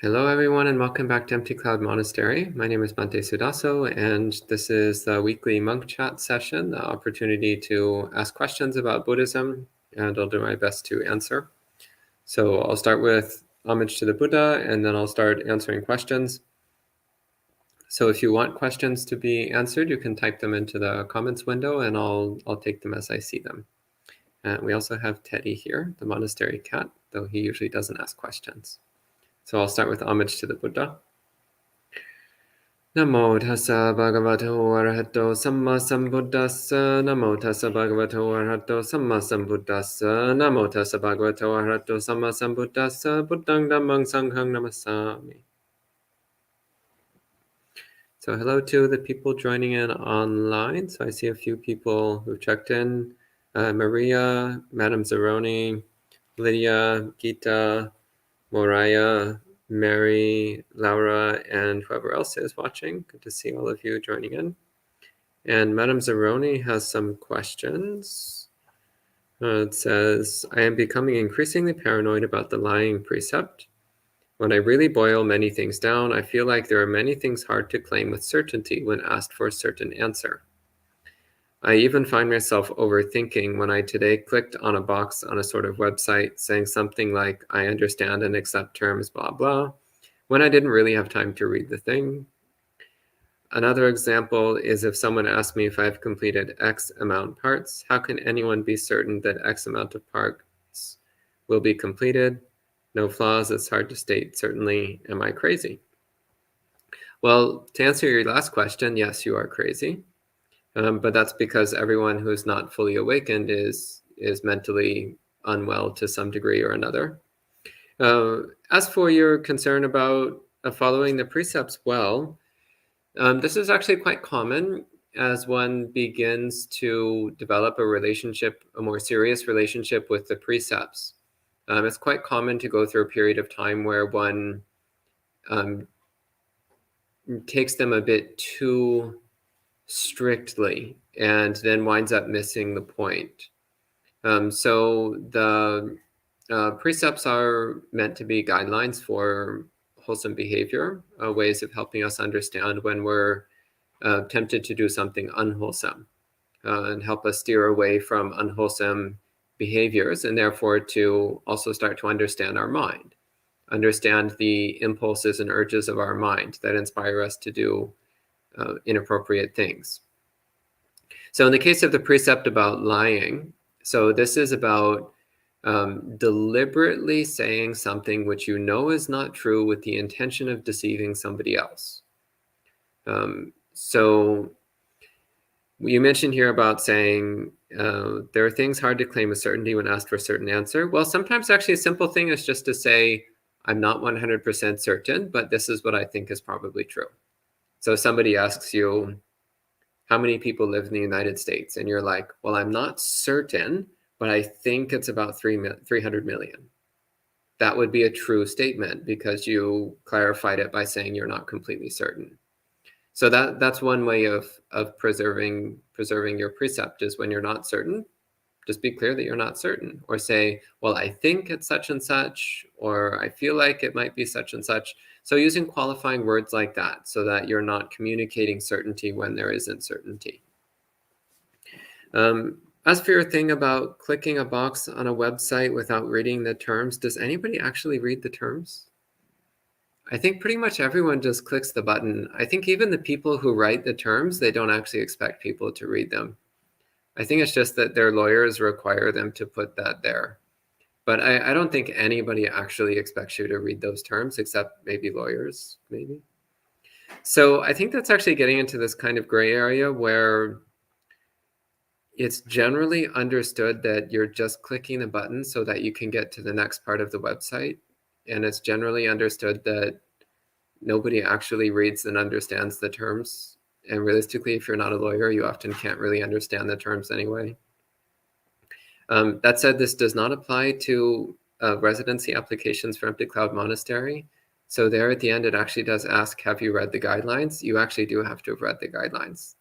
Hello, everyone, and welcome back to Empty Cloud Monastery. My name is Bhante Sudaso, and this is the weekly monk chat session, the opportunity to ask questions about Buddhism, and I'll do my best to answer. So I'll start with homage to the Buddha, and then I'll start answering questions. So if you want questions to be answered, you can type them into the comments window, and I'll take them as I see them. We also have Teddy here, the monastery cat, though he usually doesn't ask questions. So I'll start with homage to the Buddha. Namo tassa bhagavato arahato samma sambuddhassa. Namo tassa bhagavato arahato samma sambuddhassa. Namo tassa bhagavato arahato samma sambuddhassa. Buddhang dhammang sanghang namasami. So hello to the people joining in online. So I see a few people who've checked in. Maria, Madam Zeroni, Lydia, Gita, Moriah, Mary, Laura, and whoever else is watching. Good to see all of you joining in. And Madame Zeroni has some questions. It says, I am becoming increasingly paranoid about the lying precept. When I really boil many things down, I feel like there are many things hard to claim with certainty when asked for a certain answer. I even find myself overthinking when I today clicked on a box on a sort of website saying something like, I understand and accept terms, blah, blah, when I didn't really have time to read the thing. Another example is if someone asks me if I've completed X amount parts, how can anyone be certain that X amount of parts will be completed? No flaws, it's hard to state certainly. Am I crazy? Well, to answer your last question, yes, you are crazy. But that's because everyone who's not fully awakened is mentally unwell to some degree or another. As for your concern about following the precepts well, this is actually quite common as one begins to develop a relationship, a more serious relationship with the precepts. It's quite common to go through a period of time where one takes them a bit too strictly and then winds up missing the point. So the precepts are meant to be guidelines for wholesome behavior, ways of helping us understand when we're tempted to do something unwholesome, and help us steer away from unwholesome behaviors, and therefore to also start to understand our mind, understand the impulses and urges of our mind that inspire us to do inappropriate things. So in the case of the precept about lying, so this is about deliberately saying something which you know is not true with the intention of deceiving somebody else. So you mentioned here about saying there are things hard to claim with certainty when asked for a certain answer. Well, sometimes actually a simple thing is just to say, I'm not 100% certain, but this is what I think is probably true. So somebody asks you, how many people live in the United States? And you're like, well, I'm not certain, but I think it's about 300 million. That would be a true statement because you clarified it by saying you're not completely certain. So that's one way of preserving your precept is when you're not certain, just be clear that you're not certain, or say, well, I think it's such and such, or I feel like it might be such and such. So using qualifying words like that so that you're not communicating certainty when there isn't certainty. As for your thing about clicking a box on a website without reading the terms, does anybody actually read the terms? I think pretty much everyone just clicks the button. I think even the people who write the terms, they don't actually expect people to read them. I think it's just that their lawyers require them to put that there. But I don't think anybody actually expects you to read those terms, except maybe lawyers, maybe. So I think that's actually getting into this kind of gray area where it's generally understood that you're just clicking the button so that you can get to the next part of the website. And it's generally understood that nobody actually reads and understands the terms. And realistically, if you're not a lawyer, you often can't really understand the terms anyway. That said, this does not apply to residency applications for Empty Cloud Monastery. So there at the end, it actually does ask, have you read the guidelines? You actually do have to have read the guidelines.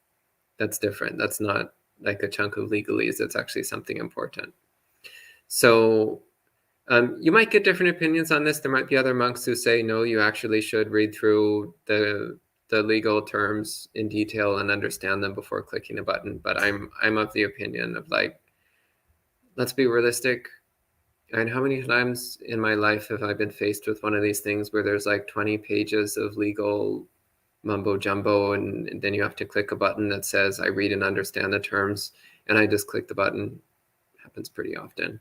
That's different. That's not like a chunk of legalese. It's actually something important. So You might get different opinions on this. There might be other monks who say, no, you actually should read through the legal terms in detail and understand them before clicking a button. But I'm of the opinion of like, let's be realistic. And how many times in my life have I been faced with one of these things where there's like 20 pages of legal mumbo jumbo, and then you have to click a button that says, I read and understand the terms, and I just click the button. It happens pretty often.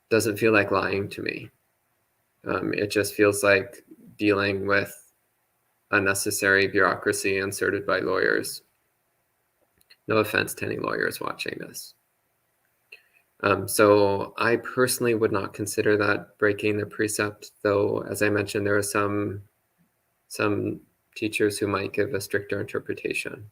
Doesn't feel like lying to me. It just feels like dealing with unnecessary bureaucracy inserted by lawyers. No offense to any lawyers watching this. So I personally would not consider that breaking the precept, though, as I mentioned, there are some teachers who might give a stricter interpretation.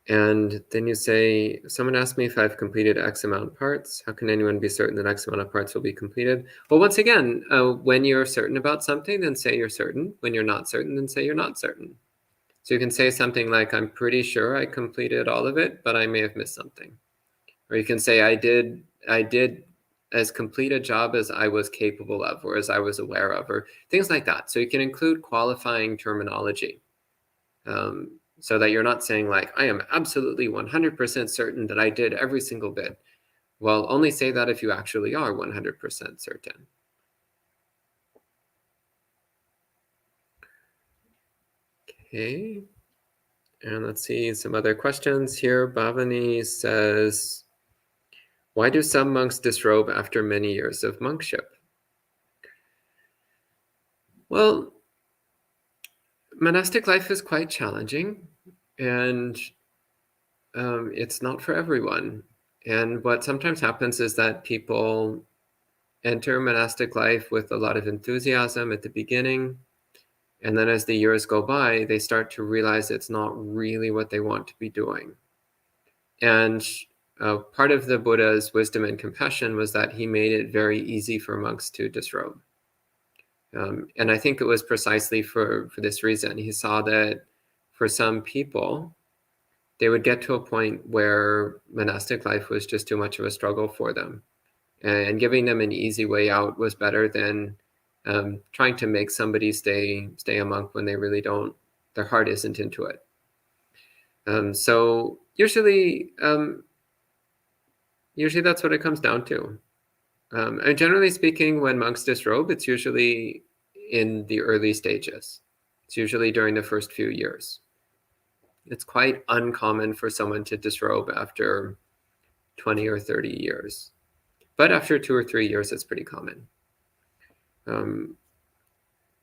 And then you say, someone asked me if I've completed X amount of parts. How can anyone be certain that X amount of parts will be completed? Well, once again, when you're certain about something, then say you're certain. When you're not certain, then say you're not certain. So you can say something like, I'm pretty sure I completed all of it, but I may have missed something. Or you can say, I did as complete a job as I was capable of, or as I was aware of, or things like that. So you can include qualifying terminology. So that you're not saying like, I am absolutely 100% certain that I did every single bit. Well, only say that if you actually are 100% certain. Okay. And let's see some other questions here. Bhavani says, why do some monks disrobe after many years of monkship? Well, monastic life is quite challenging, and it's not for everyone. And what sometimes happens is that people enter monastic life with a lot of enthusiasm at the beginning, and then as the years go by, they start to realize it's not really what they want to be doing. And part of the Buddha's wisdom and compassion was that he made it very easy for monks to disrobe. And I think it was precisely for this reason. He saw that for some people, they would get to a point where monastic life was just too much of a struggle for them. And giving them an easy way out was better than trying to make somebody stay a monk when they really don't, their heart isn't into it. So usually that's what it comes down to. And generally speaking, when monks disrobe, it's usually in the early stages. It's usually during the first few years. It's quite uncommon for someone to disrobe after 20 or 30 years. But after 2 or 3 years, it's pretty common. And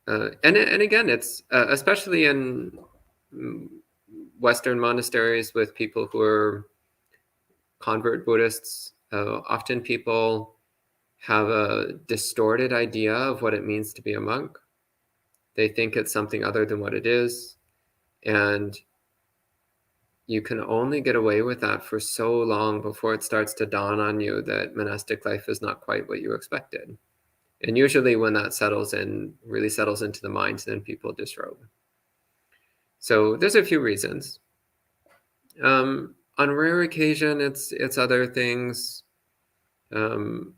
again, it's especially in Western monasteries with people who are convert Buddhists, often people have a distorted idea of what it means to be a monk. They think it's something other than what it is. And you can only get away with that for so long before it starts to dawn on you that monastic life is not quite what you expected. And usually when that really settles into the mind, then people disrobe. So there's a few reasons. On rare occasion, it's other things. But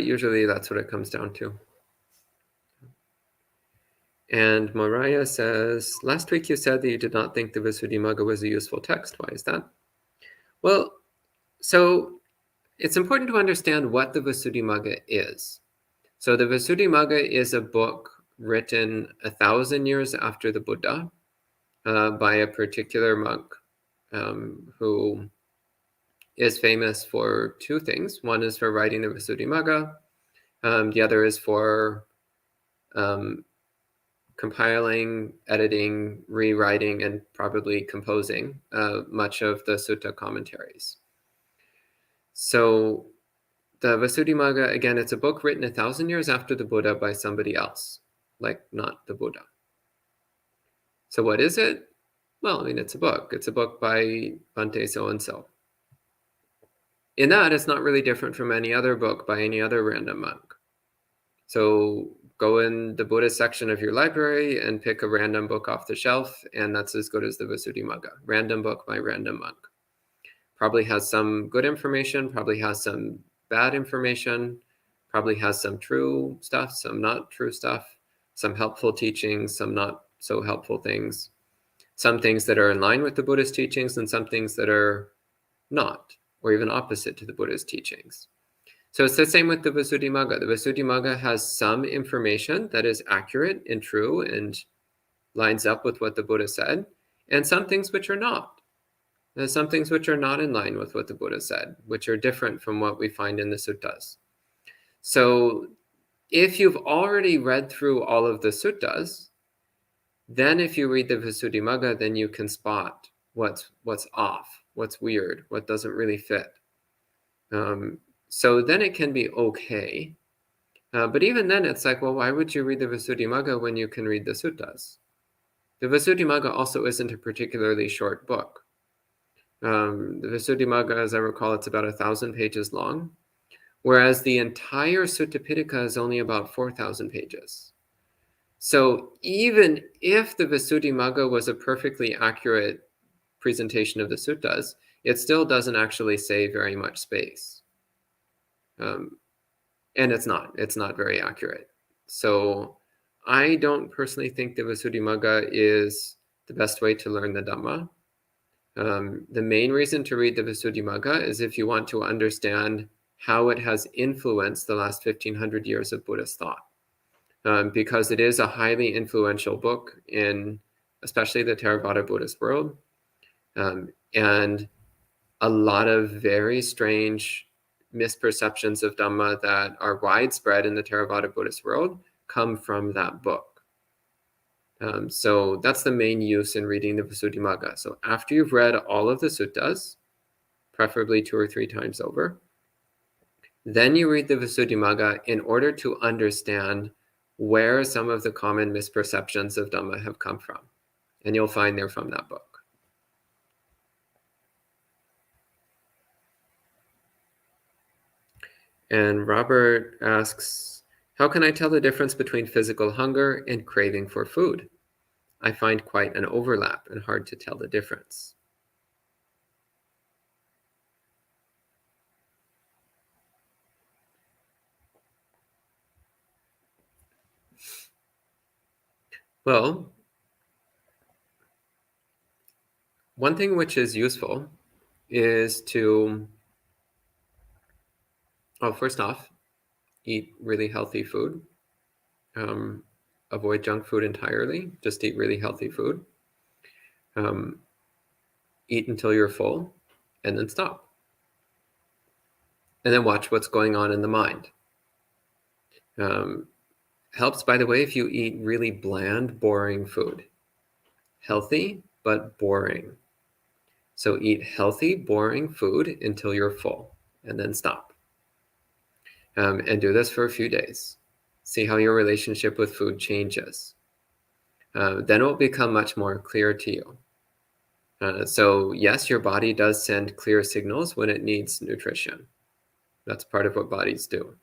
usually that's what it comes down to. And Mariah says, last week you said that you did not think the Visuddhimagga was a useful text. Why is that? Well, so it's important to understand what the Visuddhimagga is. So the Visuddhimagga is a book written 1,000 years after the Buddha by a particular monk who is famous for two things. One is for writing the Visuddhimagga. The other is for compiling, editing, rewriting, and probably composing much of the sutta commentaries. So the Visuddhimagga, again, it's a book written 1,000 years after the Buddha by somebody else, like not the Buddha. So what is it? Well, I mean, it's a book. It's a book by Bhante so-and-so. In that, it's not really different from any other book by any other random monk. So go in the Buddhist section of your library and pick a random book off the shelf, and that's as good as the Visuddhimagga. Random book by random monk. probably has some good information, probably has some bad information, probably has some true stuff, some not true stuff, some helpful teachings, some not so helpful things, some things that are in line with the Buddhist teachings and some things that are not, or even opposite to the Buddhist teachings. So it's the same with the Visuddhimagga. The Visuddhimagga has some information that is accurate and true and lines up with what the Buddha said, and some things which are not. There's some things which are not in line with what the Buddha said, which are different from what we find in the suttas. So if you've already read through all of the suttas, then if you read the Visuddhimagga, then you can spot what's off, what's weird, what doesn't really fit. So then it can be okay. But even then, it's like, well, why would you read the Visuddhimagga when you can read the suttas? The Visuddhimagga also isn't a particularly short book. The Visuddhimagga, as I recall, it's about 1,000 pages long, whereas the entire Sutta Pitaka is only about 4,000 pages. So even if the Visuddhimagga was a perfectly accurate presentation of the suttas, it still doesn't actually save very much space. And it's not very accurate. So I don't personally think the Visuddhimagga is the best way to learn the Dhamma. The main reason to read the Visuddhimagga is if you want to understand how it has influenced the last 1,500 years of Buddhist thought. Because it is a highly influential book in especially the Theravada Buddhist world. And a lot of very strange misperceptions of Dhamma that are widespread in the Theravada Buddhist world come from that book. So that's the main use in reading the Visuddhimagga. So after you've read all of the suttas, preferably 2 or 3 times over, then you read the Visuddhimagga in order to understand where some of the common misperceptions of Dhamma have come from. And you'll find they're from that book. And Robert asks, how can I tell the difference between physical hunger and craving for food? I find quite an overlap and hard to tell the difference. Well, one thing which is useful is to, first off, eat really healthy food. Avoid junk food entirely. Just eat really healthy food. Eat until you're full, and then stop. And then watch what's going on in the mind. Helps, by the way, if you eat really bland, boring food. Healthy, but boring. So eat healthy, boring food until you're full, and then stop. And do this for a few days. See how your relationship with food changes. Then it will become much more clear to you. So yes, your body does send clear signals when it needs nutrition. That's part of what bodies do.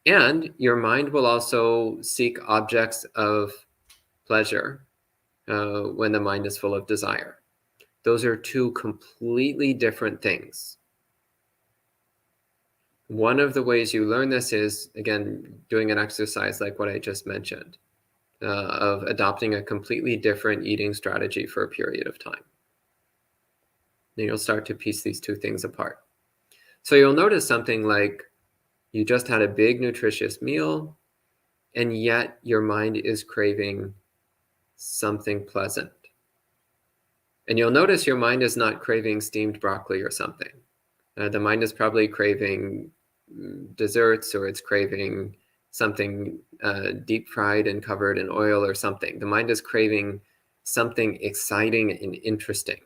And your mind will also seek objects of pleasure when the mind is full of desire. Those are 2 completely different things. One of the ways you learn this is, again, doing an exercise like what I just mentioned, of adopting a completely different eating strategy for a period of time. Then you'll start to piece these 2 things apart. So you'll notice something like you just had a big nutritious meal, and yet your mind is craving something pleasant. And you'll notice your mind is not craving steamed broccoli or something. The mind is probably craving desserts, or it's craving something deep fried and covered in oil or something. The mind is craving something exciting and interesting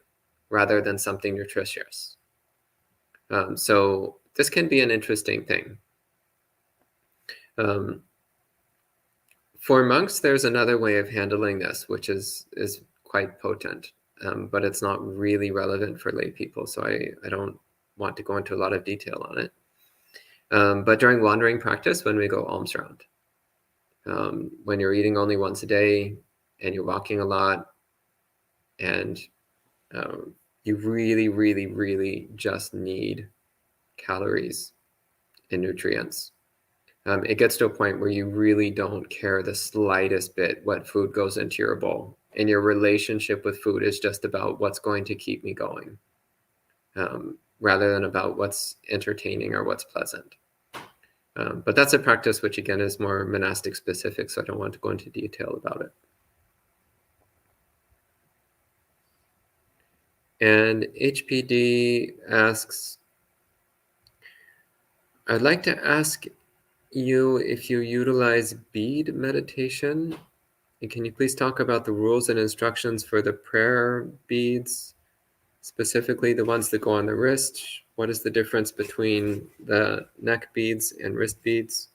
rather than something nutritious. So this can be an interesting thing. For monks, there's another way of handling this, which is quite potent, but it's not really relevant for lay people, so I don't want to go into a lot of detail on it. But during wandering practice, when we go alms round, when you're eating only once a day and you're walking a lot and you really, really, really just need calories and nutrients. It gets to a point where you really don't care the slightest bit what food goes into your bowl. And your relationship with food is just about what's going to keep me going, rather than about what's entertaining or what's pleasant. But that's a practice which, again, is more monastic specific, so I don't want to go into detail about it. And HPD asks, I'd like to ask you if you utilize bead meditation. And can you please talk about the rules and instructions for the prayer beads, specifically the ones that go on the wrist? What is the difference between the neck beads and wrist beads?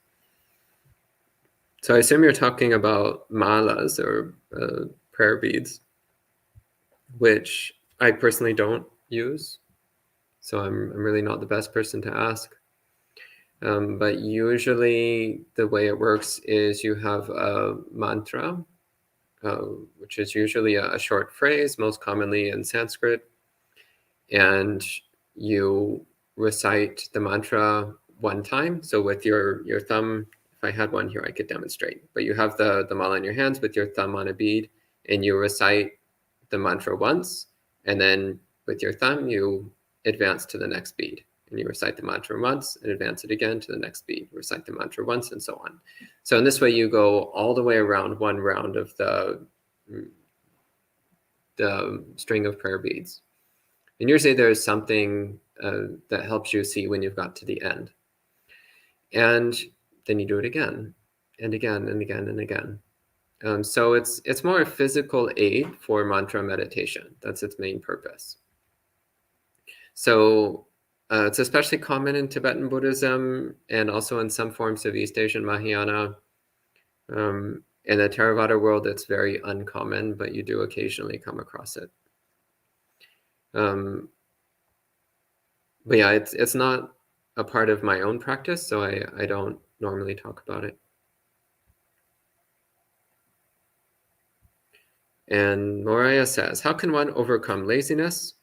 So I assume you're talking about malas or prayer beads, which I personally don't use. So I'm really not the best person to ask. But usually the way it works is you have a mantra, which is usually a short phrase, most commonly in Sanskrit, and you recite the mantra one time. So with your thumb, if I had one here, I could demonstrate. But you have the mala in your hands with your thumb on a bead, and you recite the mantra once, and then with your thumb, you advance to the next bead. And you recite the mantra once and advance it again to the next bead. Recite the mantra once and so on. So in this way, you go all the way around one round of the string of prayer beads. And usually there's something that helps you see when you've got to the end. And then you do it again and again and again and again. So it's more a physical aid for mantra meditation. That's its main purpose. So it's especially common in Tibetan Buddhism and also in some forms of East Asian Mahayana. In the Theravada world, it's very uncommon, but you do occasionally come across it. But yeah, it's not a part of my own practice, so I don't normally talk about it. And Moraya says, how can one overcome laziness?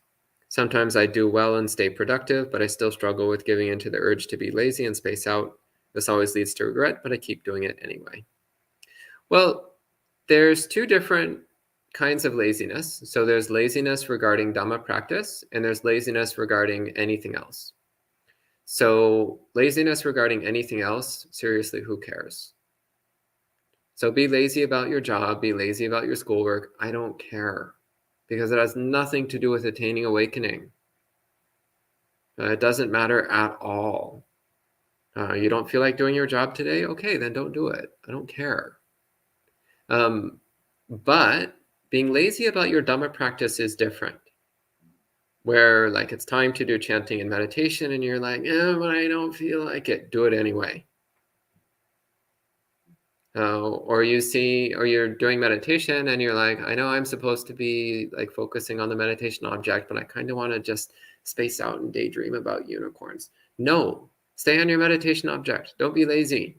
Sometimes I do well and stay productive, but I still struggle with giving into the urge to be lazy and space out. This always leads to regret, but I keep doing it anyway. Well, there's two different kinds of laziness. So there's laziness regarding Dhamma practice, and there's laziness regarding anything else. So laziness regarding anything else, seriously, who cares? So be lazy about your job, be lazy about your schoolwork. I don't care, because it has nothing to do with attaining awakening. It doesn't matter at all. You don't feel like doing your job today? Okay, then don't do it. I don't care. But being lazy about your Dhamma practice is different. Where like it's time to do chanting and meditation and you're like, but I don't feel like it. Do it anyway. Or you're doing meditation and you're like, I know I'm supposed to be like focusing on the meditation object, but I kind of want to just space out and daydream about unicorns. No, stay on your meditation object. Don't be lazy.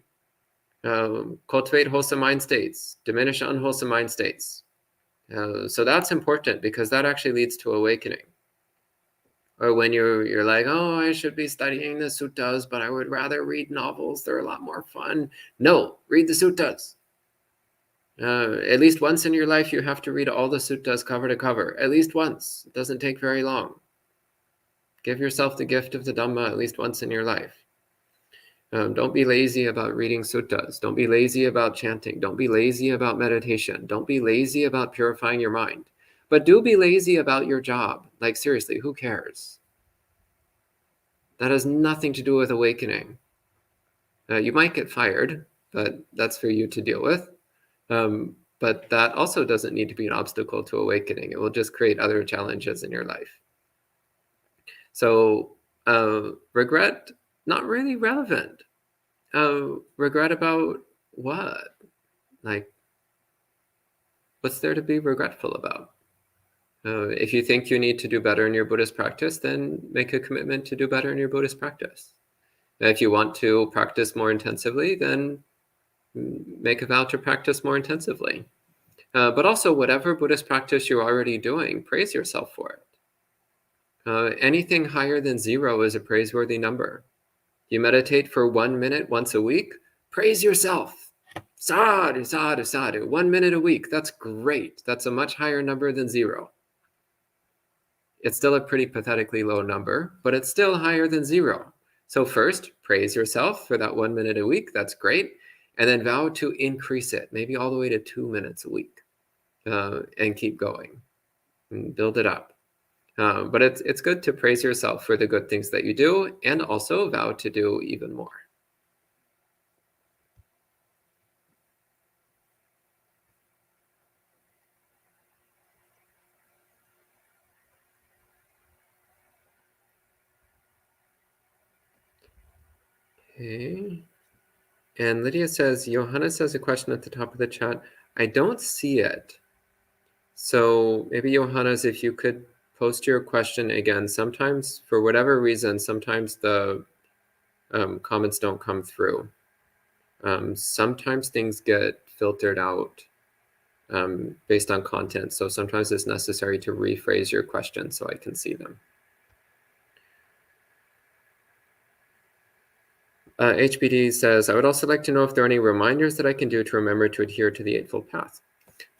Cultivate wholesome mind states, diminish unwholesome mind states. So that's important because that actually leads to awakening. Or when you're like, oh, I should be studying the suttas, but I would rather read novels. They're a lot more fun. No, read the suttas. At least once in your life, you have to read all the suttas cover to cover. At least once. It doesn't take very long. Give yourself the gift of the Dhamma at least once in your life. Don't be lazy about reading suttas. Don't be lazy about chanting. Don't be lazy about meditation. Don't be lazy about purifying your mind. But do be lazy about your job. Like, seriously, who cares? That has nothing to do with awakening. You might get fired, but that's for you to deal with. But that also doesn't need to be an obstacle to awakening. It will just create other challenges in your life. So regret, not really relevant. Regret about what? Like, what's there to be regretful about? If you think you need to do better in your Buddhist practice, then make a commitment to do better in your Buddhist practice. If you want to practice more intensively, then make a vow to practice more intensively. But also, whatever Buddhist practice you're already doing, praise yourself for it. Anything higher than 0 is a praiseworthy number. You meditate for 1 minute once a week, praise yourself. Sadhu, sadhu, sadhu. 1 minute a week. That's great. That's a much higher number than 0. It's still a pretty pathetically low number, but it's still higher than 0. So first, praise yourself for that 1 minute a week. That's great. And then vow to increase it, maybe all the way to 2 minutes a week, and keep going and build it up. But it's good to praise yourself for the good things that you do, and also vow to do even more. Okay. And Lydia says, Johannes has a question at the top of the chat. I don't see it. So maybe Johannes, if you could post your question again. Sometimes, for whatever reason, sometimes the comments don't come through. Sometimes things get filtered out based on content. So sometimes it's necessary to rephrase your question so I can see them. HBD says, I would also like to know if there are any reminders that I can do to remember to adhere to the Eightfold Path.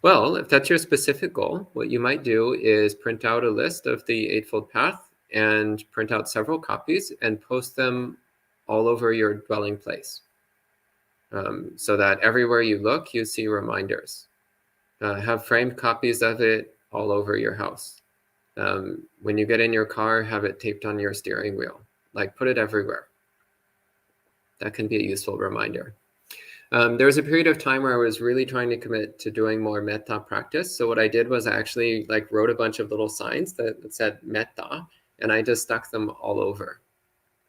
Well, if that's your specific goal, what you might do is print out a list of the Eightfold Path and print out several copies and post them all over your dwelling place, so that everywhere you look, you see reminders. Have framed copies of it all over your house. When you get in your car, have it taped on your steering wheel. Like, put it everywhere. That can be a useful reminder. There was a period of time where I was really trying to commit to doing more metta practice. So what I did was I actually wrote a bunch of little signs that said metta, and I just stuck them all over.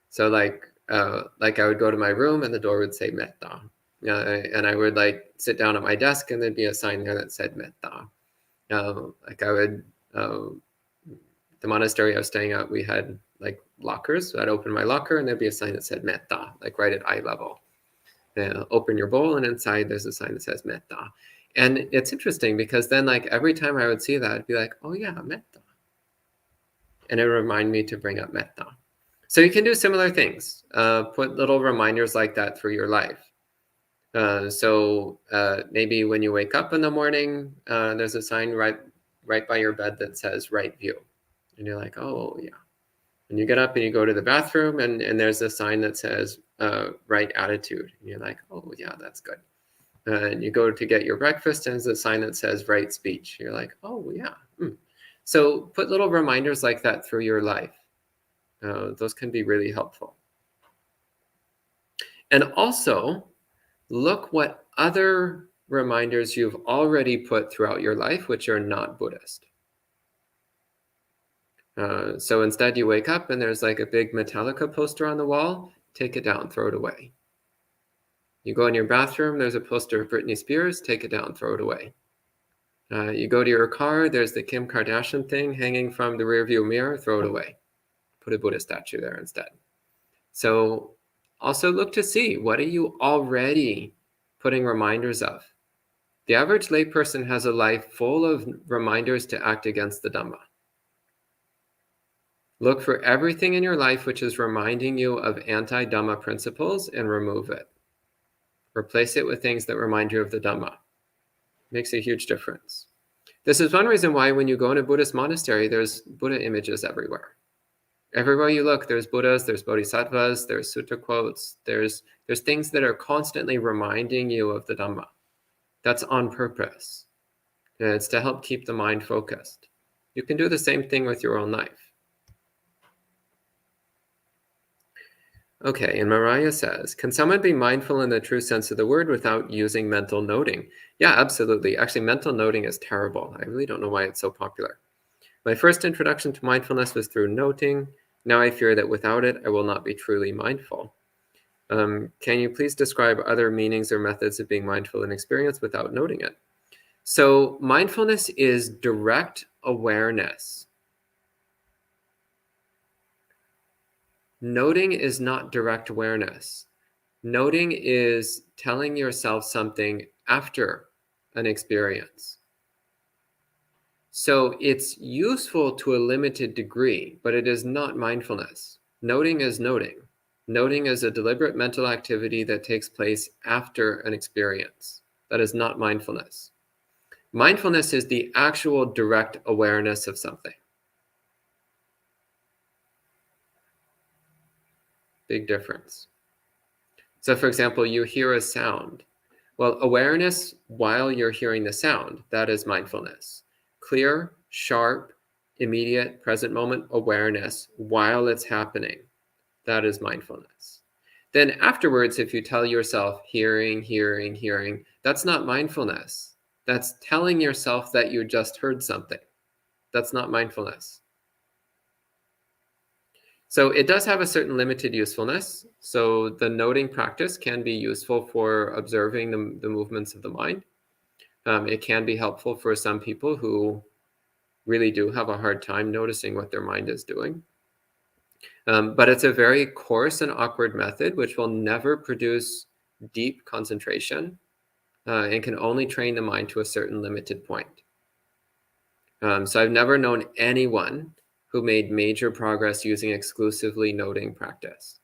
So I would go to my room and the door would say metta. And I would sit down at my desk and there'd be a sign there that said metta. The monastery I was staying at, we had lockers. So I'd open my locker and there'd be a sign that said metta, right at eye level. Open your bowl and inside there's a sign that says metta. And it's interesting because then every time I would see that, I'd be like, oh yeah, metta. And it would remind me to bring up metta. So you can do similar things. Put little reminders like that through your life. So maybe when you wake up in the morning, there's a sign right by your bed that says right view. And you're like, oh yeah. And you get up and you go to the bathroom and there's a sign that says right attitude. And you're like, oh yeah, that's good. And you go to get your breakfast and there's a sign that says right speech. You're like, oh yeah. So put little reminders like that through your life. Those can be really helpful. And also, look what other reminders you've already put throughout your life which are not Buddhist. So instead you wake up and there's a big Metallica poster on the wall, take it down, throw it away. You go in your bathroom, there's a poster of Britney Spears, take it down, throw it away. You go to your car, there's the Kim Kardashian thing hanging from the rearview mirror, throw it away. Put a Buddha statue there instead. So also look to see, what are you already putting reminders of? The average layperson has a life full of reminders to act against the Dhamma. Look for everything in your life which is reminding you of anti-Dhamma principles and remove it. Replace it with things that remind you of the Dhamma. Makes a huge difference. This is one reason why when you go in a Buddhist monastery, there's Buddha images everywhere. Everywhere you look, there's Buddhas, there's Bodhisattvas, there's sutta quotes, there's things that are constantly reminding you of the Dhamma. That's on purpose. And it's to help keep the mind focused. You can do the same thing with your own life. Okay, and Mariah says, can someone be mindful in the true sense of the word without using mental noting? Yeah, absolutely. Actually, mental noting is terrible. I really don't know why it's so popular. My first introduction to mindfulness was through noting. Now I fear that without it, I will not be truly mindful. Can you please describe other meanings or methods of being mindful in experience without noting it? So mindfulness is direct awareness. Noting is not direct awareness. Noting is telling yourself something after an experience. So it's useful to a limited degree, but it is not mindfulness. Noting is noting. Noting is a deliberate mental activity that takes place after an experience. That is not mindfulness. Mindfulness is the actual direct awareness of something. Big difference. So for example, you hear a sound. Well, awareness while you're hearing the sound, that is mindfulness. Clear, sharp, immediate, present moment awareness while it's happening, that is mindfulness. Then afterwards, if you tell yourself hearing, hearing, hearing, that's not mindfulness. That's telling yourself that you just heard something. That's not mindfulness. So it does have a certain limited usefulness. So the noting practice can be useful for observing the movements of the mind. It can be helpful for some people who really do have a hard time noticing what their mind is doing. But it's a very coarse and awkward method, which will never produce deep concentration and can only train the mind to a certain limited point. So I've never known anyone who made major progress using exclusively noting practice.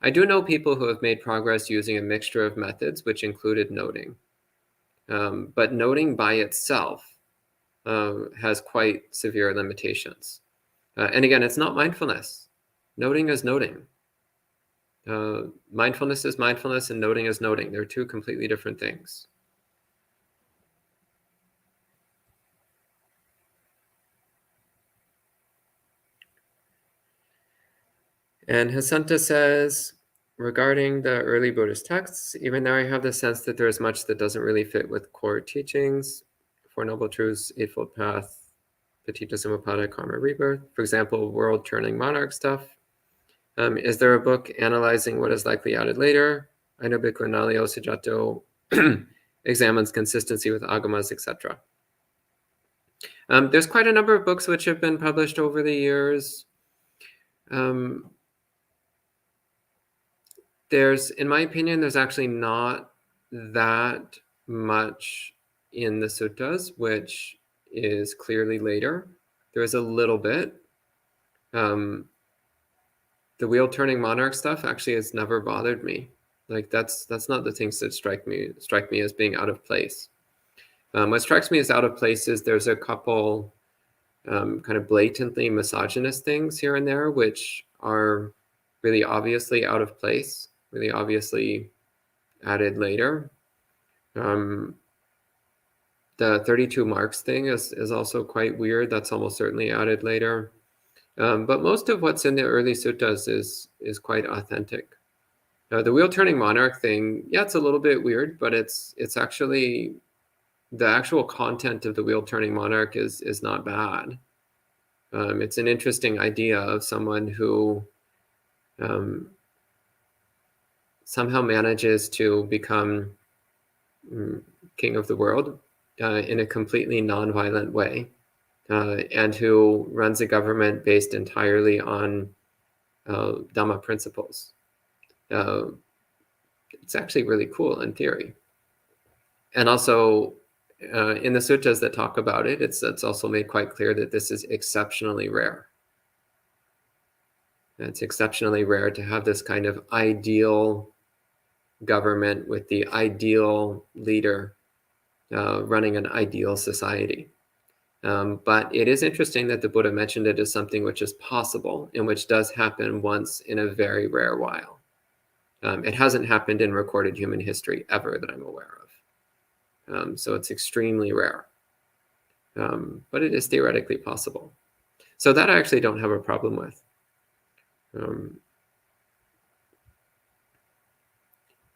I do know people who have made progress using a mixture of methods, which included noting. But noting by itself has quite severe limitations. And again, it's not mindfulness. Noting is noting. Mindfulness is mindfulness and noting is noting. They're two completely different things. And Hasanta says, regarding the early Buddhist texts, even though I have the sense that there is much that doesn't really fit with core teachings, Four Noble Truths, Eightfold Path, Paticca Samuppada, Karma Rebirth, for example, world turning monarch stuff. Is there a book analyzing what is likely added later? I know Bhikkhu Nalio Sujato examines consistency with agamas, etc. There's quite a number of books which have been published over the years. In my opinion, there's actually not that much in the suttas, which is clearly later. There is a little bit. The wheel turning monarch stuff actually has never bothered me. Like that's not the things that strike me as being out of place. What strikes me as out of place is there's a couple kind of blatantly misogynist things here and there, which are really obviously out of place, really obviously added later. The 32 marks thing is also quite weird. That's almost certainly added later. But most of what's in the early suttas is quite authentic. The wheel turning monarch thing, yeah, it's a little bit weird, but it's actually the actual content of the wheel turning monarch is not bad. It's an interesting idea of someone who somehow manages to become king of the world in a completely non-violent way, and who runs a government based entirely on Dhamma principles. It's actually really cool in theory. And also in the suttas that talk about it, it's also made quite clear that this is exceptionally rare. It's exceptionally rare to have this kind of ideal government with the ideal leader running an ideal society. But it is interesting that the Buddha mentioned it as something which is possible and which does happen once in a very rare while. It hasn't happened in recorded human history ever that I'm aware of. So it's extremely rare. But it is theoretically possible. So that I actually don't have a problem with.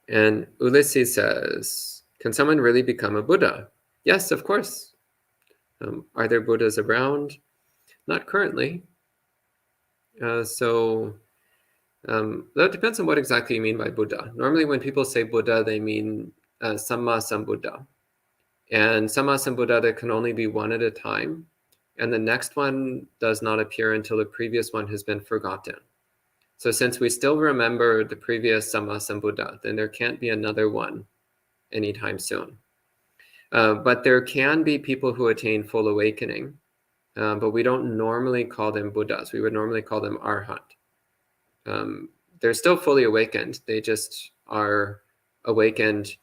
And Ulysses says, can someone really become a Buddha? Yes, of course. Are there Buddhas around? Not currently. So that depends on what exactly you mean by Buddha. Normally when people say Buddha, they mean Samma Sambuddha. And Samma Sambuddha, there can only be one at a time. And the next one does not appear until the previous one has been forgotten. So since we still remember the previous Samma Sambuddha, then there can't be another one anytime soon. But there can be people who attain full awakening. but we don't normally call them Buddhas. We would normally call them Arhat. They're still fully awakened. They just are awakened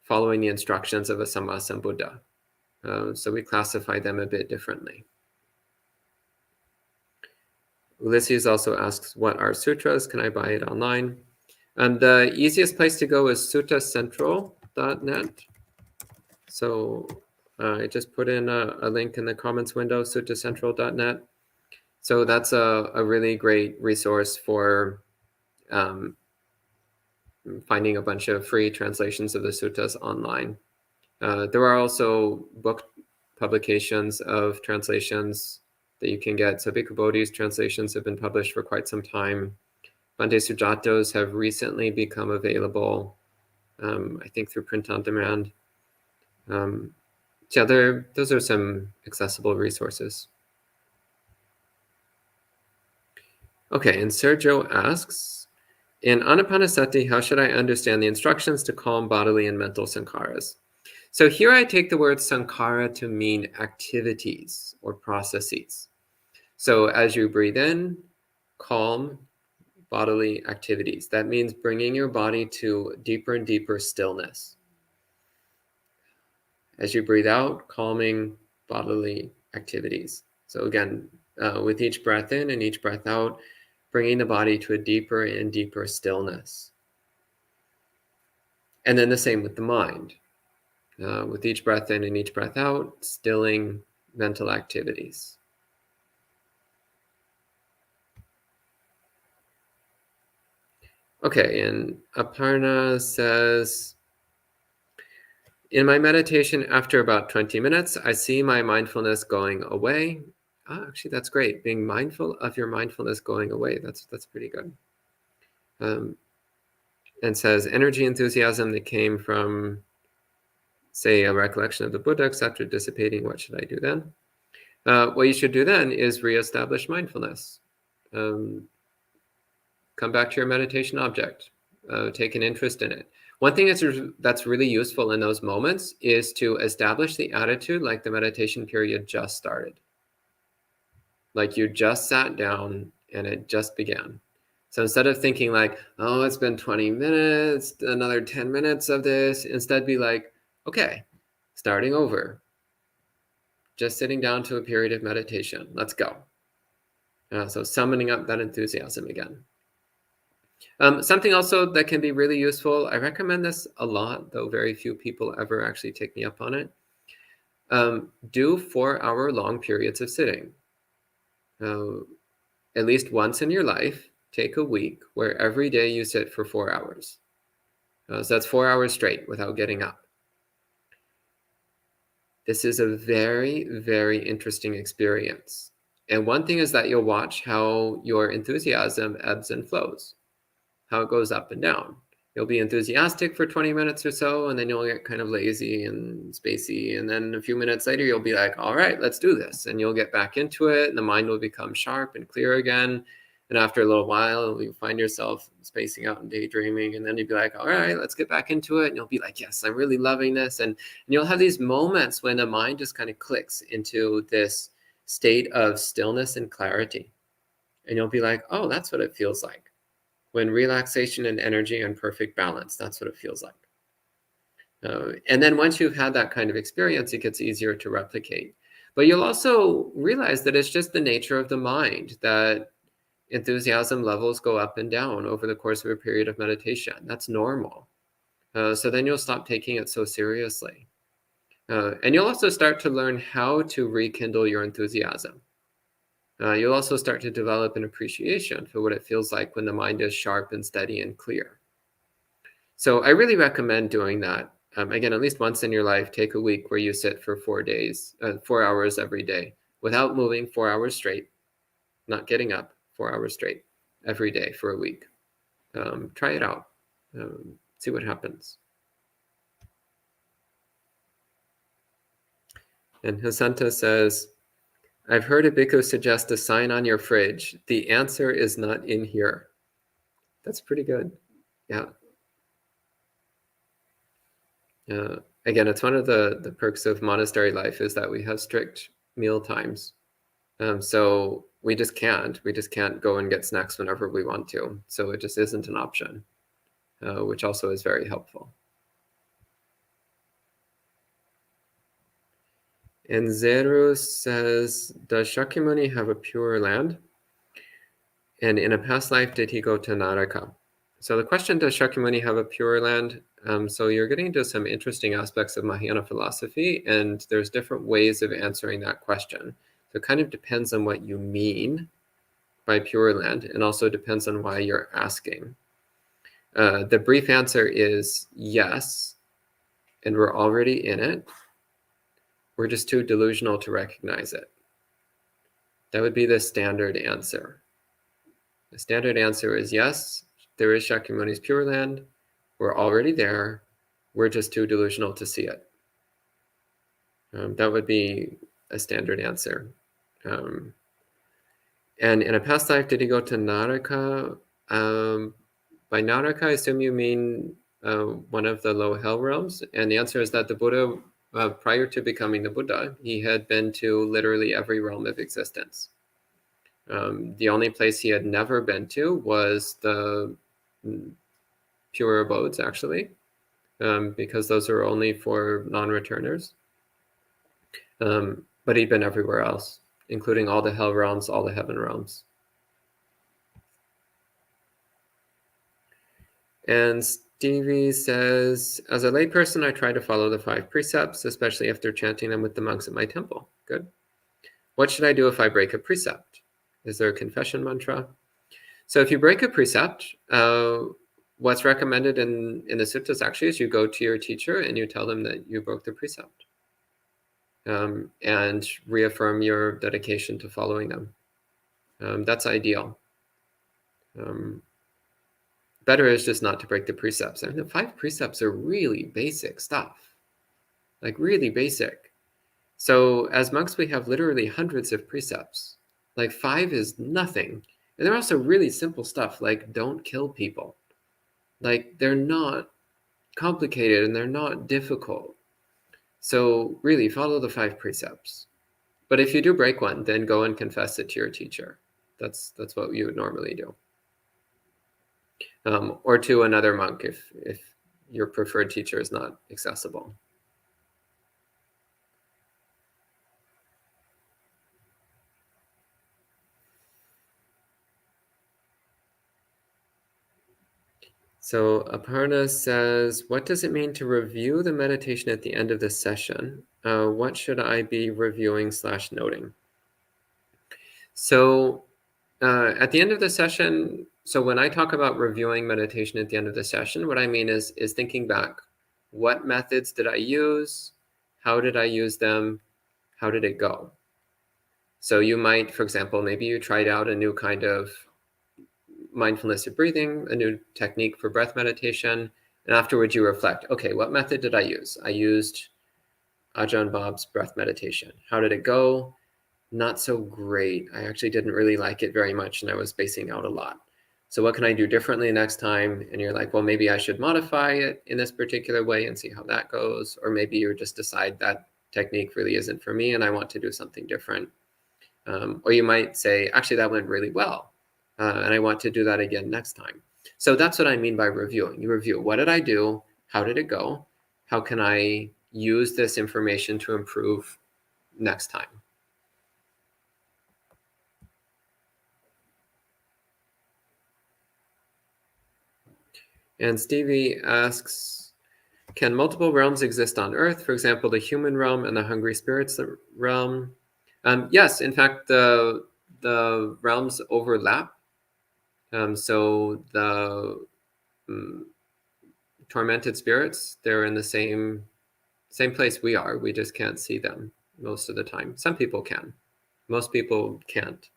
following the instructions of a Sammasambuddha. So we classify them a bit differently. Ulysses also asks, what are sutras? Can I buy it online? The easiest place to go is suttacentral.net. So I just put in a link in the comments window, suttacentral.net. So that's a really great resource for finding a bunch of free translations of the suttas online. There are also book publications of translations that you can get. So Bhikkhu Bodhi's translations have been published for quite some time. Bhante Sujato's have recently become available, I think through print on demand. Yeah, those are some accessible resources. Okay, and Sergio asks, in Anapanasati, how should I understand the instructions to calm bodily and mental sankharas? So here I take the word sankhara to mean activities or processes. So as you breathe in, calm bodily activities. That means bringing your body to deeper and deeper stillness. As you breathe out, calming bodily activities. So again, with each breath in and each breath out, bringing the body to a deeper and deeper stillness. And then the same with the mind. With each breath in and each breath out, stilling mental activities. Okay, and Aparna says, in my meditation, after about 20 minutes, I see my mindfulness going away. Actually, that's great. Being mindful of your mindfulness going away. That's pretty good. And says, energy enthusiasm that came from, say, a recollection of the Buddha, after dissipating, what should I do then? What you should do then is reestablish mindfulness. Come back to your meditation object. Take an interest in it. One thing that's really useful in those moments is to establish the attitude like the meditation period just started. Like you just sat down and it just began. So instead of thinking like, oh, it's been 20 minutes, another 10 minutes of this, instead be like, okay, starting over. Just sitting down to a period of meditation. Let's go. So summoning up that enthusiasm again. Something also that can be really useful, I recommend this a lot, though very few people ever actually take me up on it. Do 4-hour long periods of sitting. At least once in your life, take a week where every day you sit for 4 hours. So that's 4 hours straight without getting up. This is a very, very interesting experience. And one thing is that you'll watch how your enthusiasm ebbs and flows, how it goes up and down. You'll be enthusiastic for 20 minutes or so, and then you'll get kind of lazy and spacey. And then a few minutes later, you'll be like, all right, let's do this. And you'll get back into it, and the mind will become sharp and clear again. And after a little while, you'll find yourself spacing out and daydreaming. And then you'll be like, all right, let's get back into it. And you'll be like, yes, I'm really loving this. And you'll have these moments when the mind just kind of clicks into this state of stillness and clarity. And you'll be like, oh, that's what it feels like. When relaxation and energy are in perfect balance, that's what it feels like. And then once you've had that kind of experience, it gets easier to replicate. But you'll also realize that it's just the nature of the mind that enthusiasm levels go up and down over the course of a period of meditation. That's normal. So then you'll stop taking it so seriously. And you'll also start to learn how to rekindle your enthusiasm. You'll also start to develop an appreciation for what it feels like when the mind is sharp and steady and clear. So I really recommend doing that. Again, at least once in your life, take a week where you sit for 4 hours every day without moving 4 hours straight, not getting up 4 hours straight every day for a week. Try it out. See what happens. And Hasanta says, I've heard a bhikkhu suggest a sign on your fridge. The answer is not in here. That's pretty good. Yeah. Again, it's one of the perks of monastery life is that we have strict meal times. So we just can't go and get snacks whenever we want to. So it just isn't an option, which also is very helpful. And Zeru says, does Shakyamuni have a pure land? And in a past life, did he go to Naraka? So the question, does Shakyamuni have a pure land? So you're getting into some interesting aspects of Mahayana philosophy, and there's different ways of answering that question. So it kind of depends on what you mean by pure land, and also depends on why you're asking. The brief answer is yes, and we're already in it. We're just too delusional to recognize it. That would be the standard answer. The standard answer is yes, there is Shakyamuni's Pure Land. We're already there. We're just too delusional to see it. That would be a standard answer. And in a past life, did he go to Naraka? By Naraka, I assume you mean one of the low hell realms. And the answer is that the Buddha, prior to becoming the Buddha, he had been to literally every realm of existence. The only place he had never been to was the pure abodes, actually, because those are only for non-returners. But he'd been everywhere else, including all the hell realms, all the heaven realms. And Stevie says, as a layperson, I try to follow the 5 precepts, especially after chanting them with the monks at my temple. Good. What should I do if I break a precept? Is there a confession mantra? So if you break a precept, what's recommended in the suttas actually is you go to your teacher and you tell them that you broke the precept, and reaffirm your dedication to following them. That's ideal. Better is just not to break the precepts. I mean, the 5 precepts are really basic stuff, like really basic. So as monks, we have literally hundreds of precepts. Like 5 is nothing. And they're also really simple stuff, like don't kill people. Like they're not complicated and they're not difficult. So really follow the 5 precepts. But if you do break one, then go and confess it to your teacher. That's what you would normally do. Or to another monk if your preferred teacher is not accessible. So Aparna says, what does it mean to review the meditation at the end of the session? What should I be reviewing / noting? So at the end of the session, so when I talk about reviewing meditation at the end of the session, what I mean is thinking back. What methods did I use? How did I use them? How did it go? So you might, for example, maybe you tried out a new kind of mindfulness of breathing, a new technique for breath meditation, and afterwards you reflect, okay, what method did I use? I used Ajahn Bob's breath meditation. How did it go? Not so great. I actually didn't really like it very much, and I was spacing out a lot. So what can I do differently next time? And you're like, well, maybe I should modify it in this particular way and see how that goes. Or maybe you just decide that technique really isn't for me and I want to do something different. Or you might say, actually, that went really well, and I want to do that again next time. So that's what I mean by reviewing. You review, what did I do? How did it go? How can I use this information to improve next time? And Stevie asks, can multiple realms exist on Earth? For example, the human realm and the hungry spirits realm? Yes, in fact, the realms overlap. So the tormented spirits, they're in the same place we are. We just can't see them most of the time. Some people can. Most people can't.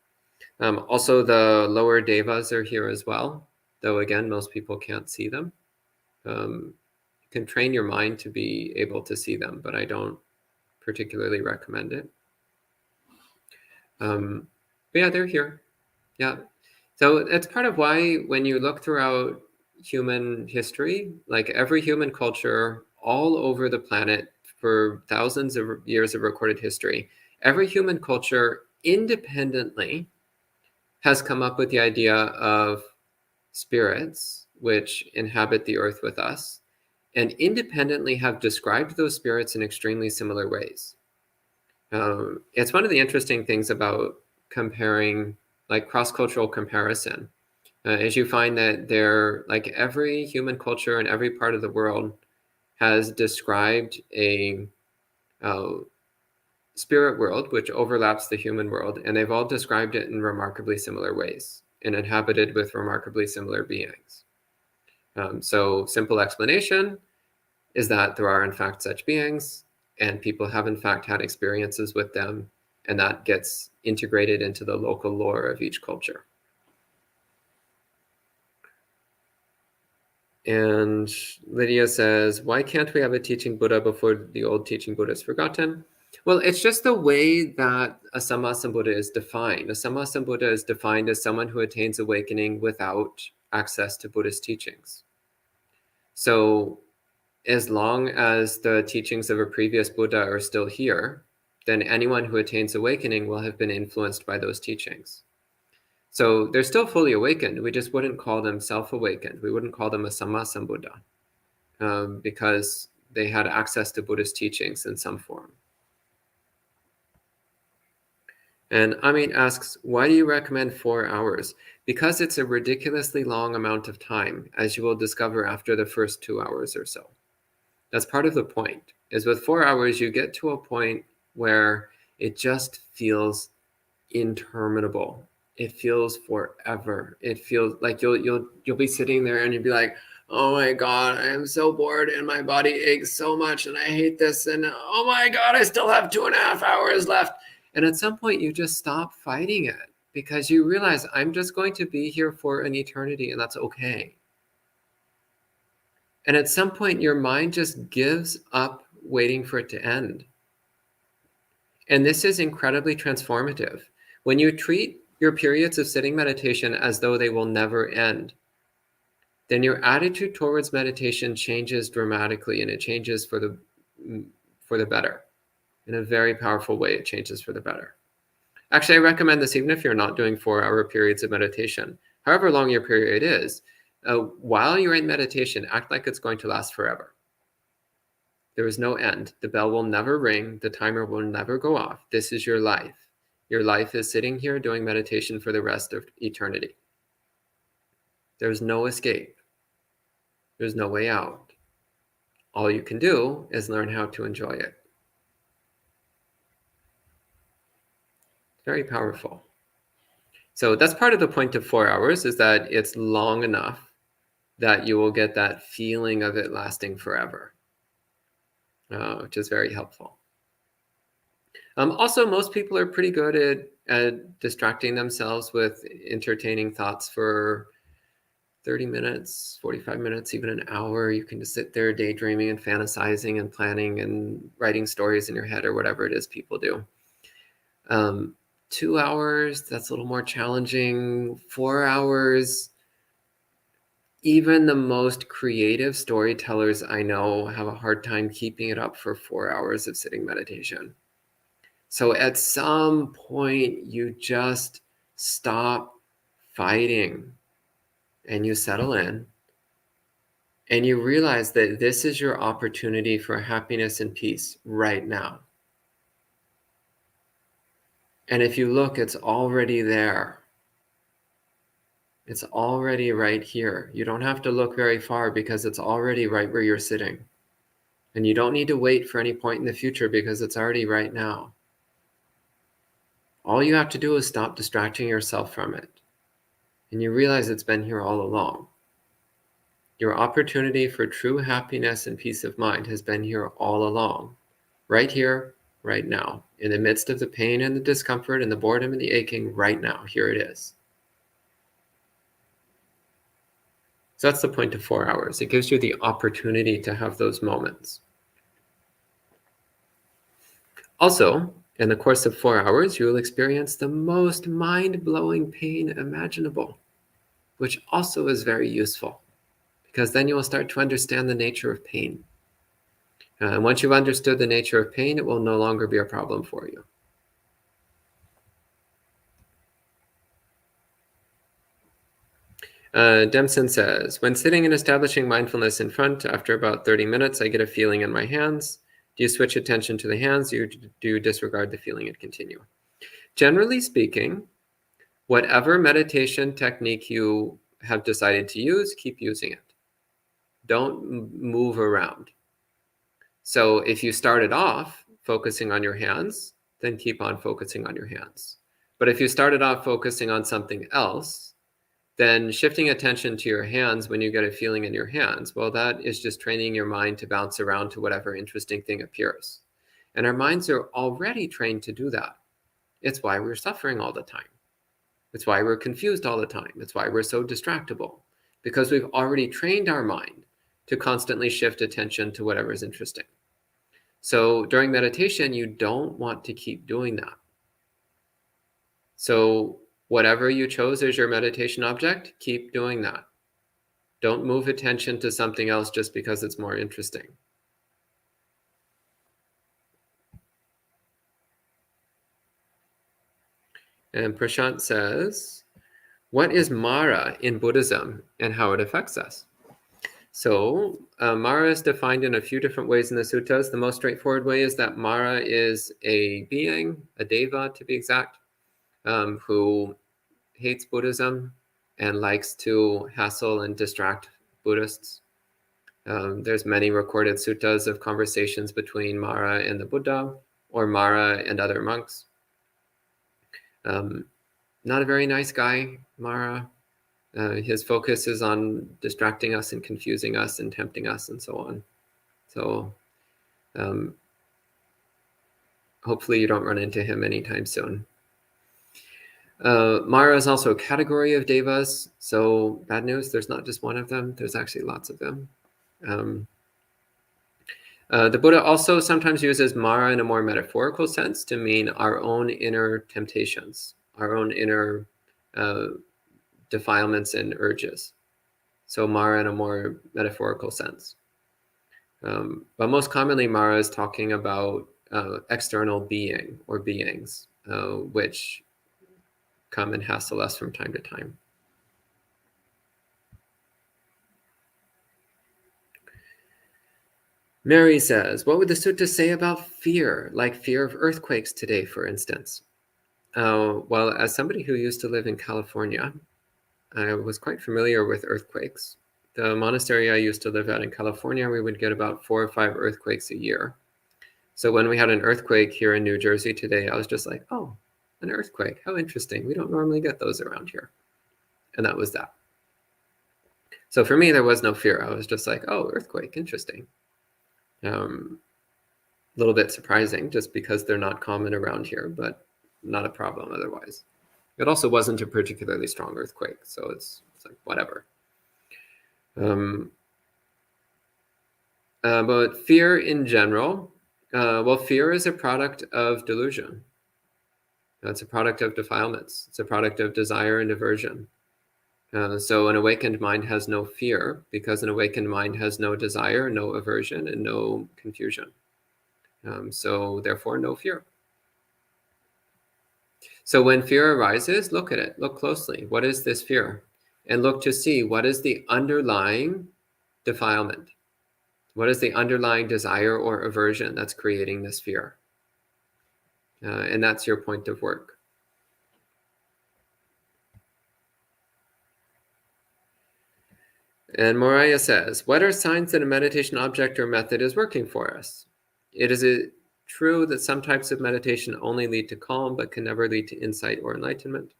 Also, the lower devas are here as well, though again, most people can't see them. You can train your mind to be able to see them, but I don't particularly recommend it. But yeah, they're here. Yeah. So it's part of why when you look throughout human history, like every human culture all over the planet for thousands of years of recorded history, every human culture independently has come up with the idea of spirits which inhabit the earth with us, and independently have described those spirits in extremely similar ways. It's one of the interesting things about comparing, like cross-cultural comparison, is you find that like every human culture in every part of the world has described a spirit world which overlaps the human world, and they've all described it in remarkably similar ways and inhabited with remarkably similar beings. So simple explanation is that there are in fact such beings, and people have in fact had experiences with them, and that gets integrated into the local lore of each culture. And Lydia says, why can't we have a teaching Buddha before the old teaching Buddha is forgotten? Well, it's just the way that a Sammasambuddha is defined. A Sammasambuddha is defined as someone who attains awakening without access to Buddhist teachings. So as long as the teachings of a previous Buddha are still here, then anyone who attains awakening will have been influenced by those teachings. So they're still fully awakened. We just wouldn't call them self-awakened. We wouldn't call them a Sammasambuddha because they had access to Buddhist teachings in some form. And Amit asks, why do you recommend 4 hours? Because it's a ridiculously long amount of time, as you will discover after the first 2 hours or so. That's part of the point, is with 4 hours, you get to a point where it just feels interminable. It feels forever. It feels like you'll be sitting there and you'll be like, oh my God, I am so bored and my body aches so much and I hate this. And oh my God, I still have 2.5 hours left. And at some point you just stop fighting it because you realize I'm just going to be here for an eternity and that's okay. And at some point your mind just gives up waiting for it to end. And this is incredibly transformative. When you treat your periods of sitting meditation as though they will never end, then your attitude towards meditation changes dramatically, and it changes for the better. In a very powerful way, it changes for the better. Actually, I recommend this even if you're not doing 4-hour periods of meditation. However long your period is, while you're in meditation, act like it's going to last forever. There is no end. The bell will never ring. The timer will never go off. This is your life. Your life is sitting here doing meditation for the rest of eternity. There's no escape. There's no way out. All you can do is learn how to enjoy it. Very powerful. So that's part of the point of 4 hours, is that it's long enough that you will get that feeling of it lasting forever, which is very helpful. Also, most people are pretty good at distracting themselves with entertaining thoughts for 30 minutes, 45 minutes, even an hour. You can just sit there daydreaming and fantasizing and planning and writing stories in your head or whatever it is people do. 2 hours, that's a little more challenging. 4 hours, even the most creative storytellers I know have a hard time keeping it up for 4 hours of sitting meditation. So at some point, you just stop fighting and you settle in and you realize that this is your opportunity for happiness and peace right now. And if you look, it's already there. It's already right here. You don't have to look very far because it's already right where you're sitting. And you don't need to wait for any point in the future because it's already right now. All you have to do is stop distracting yourself from it. And you realize it's been here all along. Your opportunity for true happiness and peace of mind has been here all along. Right here, right now. In the midst of the pain and the discomfort and the boredom and the aching, right now. Here it is. So that's the point of 4 hours. It gives you the opportunity to have those moments. Also, in the course of 4 hours, you will experience the most mind-blowing pain imaginable, which also is very useful, because then you will start to understand the nature of pain. And once you've understood the nature of pain, it will no longer be a problem for you. Dempson says, when sitting and establishing mindfulness in front, after about 30 minutes, I get a feeling in my hands. Do you switch attention to the hands, or do you disregard the feeling and continue? Generally speaking, whatever meditation technique you have decided to use, keep using it. Don't move around. So if you started off focusing on your hands, then keep on focusing on your hands. But if you started off focusing on something else, then shifting attention to your hands when you get a feeling in your hands, well, that is just training your mind to bounce around to whatever interesting thing appears. And our minds are already trained to do that. It's why we're suffering all the time. It's why we're confused all the time. It's why we're so distractible, because we've already trained our mind to constantly shift attention to whatever is interesting. So during meditation, you don't want to keep doing that. So whatever you chose as your meditation object, keep doing that. Don't move attention to something else just because it's more interesting. And Prashant says, what is Mara in Buddhism and how it affects us? So Mara is defined in a few different ways in the suttas. The most straightforward way is that Mara is a being, a deva to be exact, who hates Buddhism and likes to hassle and distract Buddhists. There's many recorded suttas of conversations between Mara and the Buddha, or Mara and other monks. Not a very nice guy, Mara. His focus is on distracting us and confusing us and tempting us and so on. So hopefully you don't run into him anytime soon. Mara is also a category of devas. So bad news, there's not just one of them. There's actually lots of them. The Buddha also sometimes uses Mara in a more metaphorical sense to mean our own inner temptations, our own inner defilements and urges. So Mara in a more metaphorical sense. But most commonly, Mara is talking about external being or beings, which come and hassle us from time to time. Mary says, what would the sutta say about fear, like fear of earthquakes today, for instance? Well, as somebody who used to live in California, I was quite familiar with earthquakes. The monastery I used to live at in California, we would get about 4 or 5 earthquakes a year. So when we had an earthquake here in New Jersey today, I was just like, oh, an earthquake, how interesting. We don't normally get those around here. And that was that. So for me, there was no fear. I was just like, oh, earthquake, interesting. A little bit surprising just because they're not common around here, but not a problem otherwise. It also wasn't a particularly strong earthquake, so it's like whatever. But fear in general, well, fear is a product of delusion. It's a product of defilements. It's a product of desire and aversion. So an awakened mind has no fear because an awakened mind has no desire, no aversion, and no confusion. So therefore, no fear. So when fear arises, look at it, look closely. What is this fear? And look to see what is the underlying defilement. What is the underlying desire or aversion that's creating this fear? And that's your point of work. And Moraya says, what are signs that a meditation object or method is working for us? Is it true that some types of meditation only lead to calm, but can never lead to insight or enlightenment?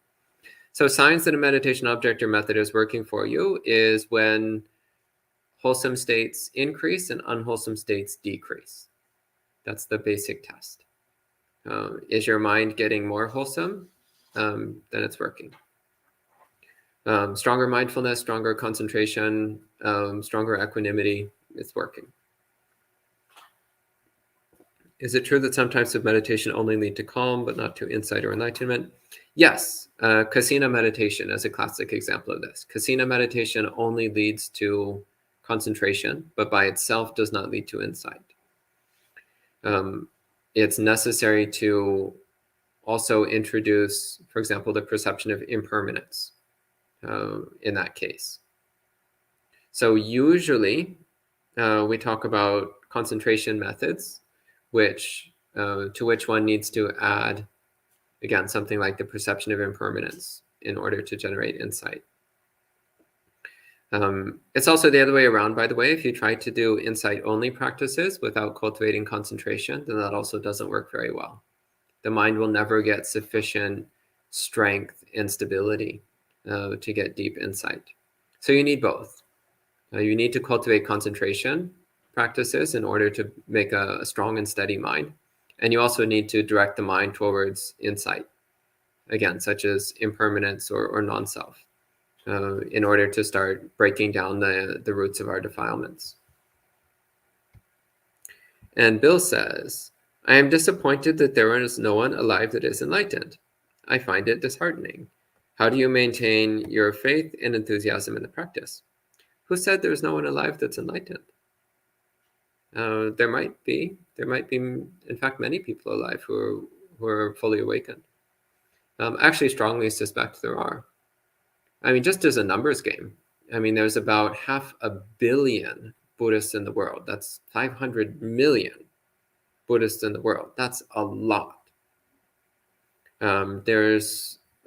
So signs that a meditation object or method is working for you is when wholesome states increase and unwholesome states decrease. That's the basic test. Is your mind getting more wholesome? Then it's working. Stronger mindfulness, stronger concentration, stronger equanimity, it's working. Is it true that some types of meditation only lead to calm, but not to insight or enlightenment? Yes, Kasina meditation is a classic example of this. Kasina meditation only leads to concentration, but by itself does not lead to insight. It's necessary to also introduce, for example, the perception of impermanence. in that case. So usually we talk about concentration methods, to which one needs to add, again, something like the perception of impermanence in order to generate insight. It's also the other way around, by the way. If you try to do insight-only practices without cultivating concentration, then that also doesn't work very well. The mind will never get sufficient strength and stability to get deep insight. So you need both. You need to cultivate concentration practices in order to make a strong and steady mind. And you also need to direct the mind towards insight, again, such as impermanence or non-self, in order to start breaking down the roots of our defilements. And Bill says, I am disappointed that there is no one alive that is enlightened. I find it disheartening. How do you maintain your faith and enthusiasm in the practice? Who said there's no one alive that's enlightened? There might be, in fact, many people alive who are fully awakened. I actually strongly suspect there are. I mean, just as a numbers game, I mean, there's about 500 million Buddhists in the world. That's 500 million Buddhists in the world. That's a lot.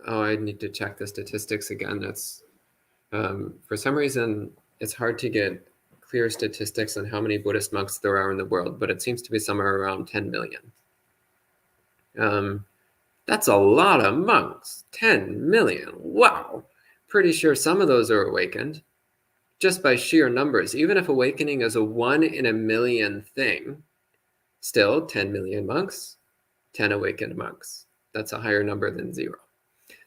I need to check the statistics again. That's for some reason, it's hard to get clear statistics on how many Buddhist monks there are in the world, but it seems to be somewhere around 10 million. That's a lot of monks. 10 million. Wow. Pretty sure some of those are awakened just by sheer numbers. Even if awakening is a 1 in a million thing, still 10 million monks, 10 awakened monks. That's a higher number than 0.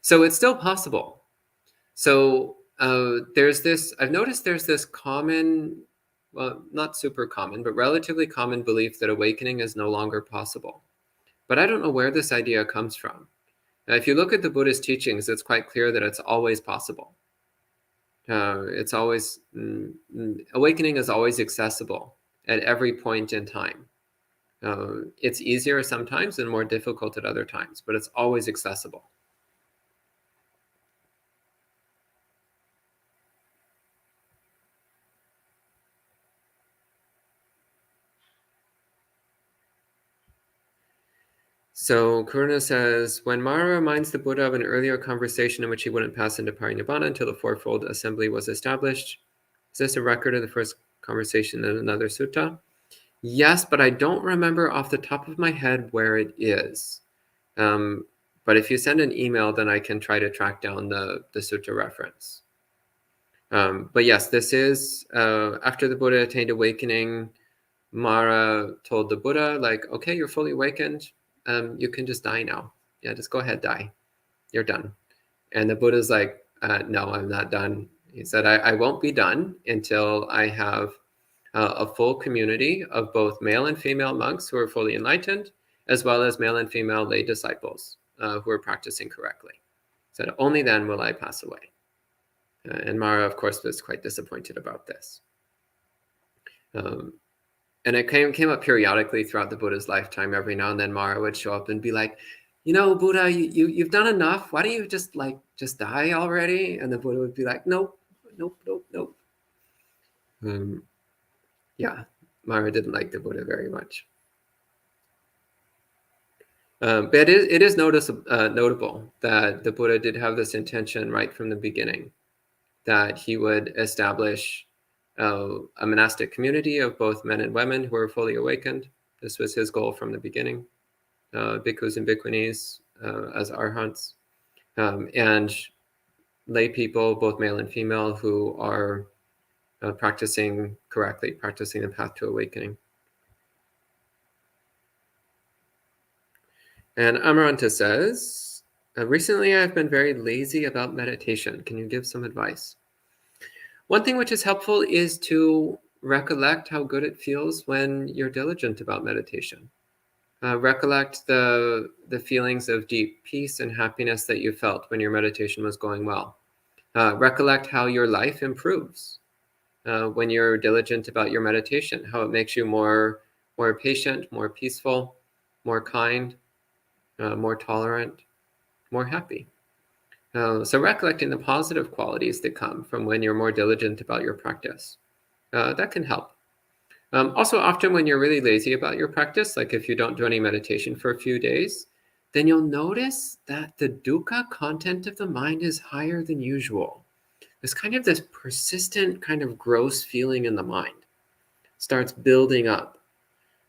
So it's still possible. So I've noticed there's this common, well, not super common, but relatively common belief that awakening is no longer possible. But I don't know where this idea comes from. Now, if you look at the Buddhist teachings, it's quite clear that it's always possible. Awakening is always accessible at every point in time. It's easier sometimes and more difficult at other times, but it's always accessible. So Karuna says, when Mara reminds the Buddha of an earlier conversation in which he wouldn't pass into Parinibbana until the Fourfold Assembly was established, is this a record of the first conversation in another sutta? Yes, but I don't remember off the top of my head where it is. But if you send an email, then I can try to track down the sutta reference. But yes, this is after the Buddha attained awakening, Mara told the Buddha, like, okay, you're fully awakened. You can just die now. Yeah, just go ahead, die. You're done. And the Buddha's like, no, I'm not done. He said, I won't be done until I have a full community of both male and female monks who are fully enlightened, as well as male and female lay disciples who are practicing correctly. He said, only then will I pass away. And Mara, of course, was quite disappointed about this. And it came up periodically throughout the Buddha's lifetime. Every now and then Mara would show up and be like, Buddha, you've done enough. Why don't you just die already? And the Buddha would be like, nope. Yeah, Mara didn't like the Buddha very much. But it is notable that the Buddha did have this intention right from the beginning, that he would establish a monastic community of both men and women who are fully awakened. This was his goal from the beginning. Bhikkhus and bhikkhunis as arhants, and lay people, both male and female, who are practicing correctly, practicing the path to awakening. And Amaranta says, recently I've been very lazy about meditation. Can you give some advice? One thing which is helpful is to recollect how good it feels when you're diligent about meditation. Recollect the feelings of deep peace and happiness that you felt when your meditation was going well. Recollect how your life improves when you're diligent about your meditation, how it makes you more patient, more peaceful, more kind, more tolerant, more happy. So recollecting the positive qualities that come from when you're more diligent about your practice, that can help. Also, often when you're really lazy about your practice, like if you don't do any meditation for a few days, then you'll notice that the dukkha content of the mind is higher than usual. There's kind of this persistent kind of gross feeling in the mind. Starts building up,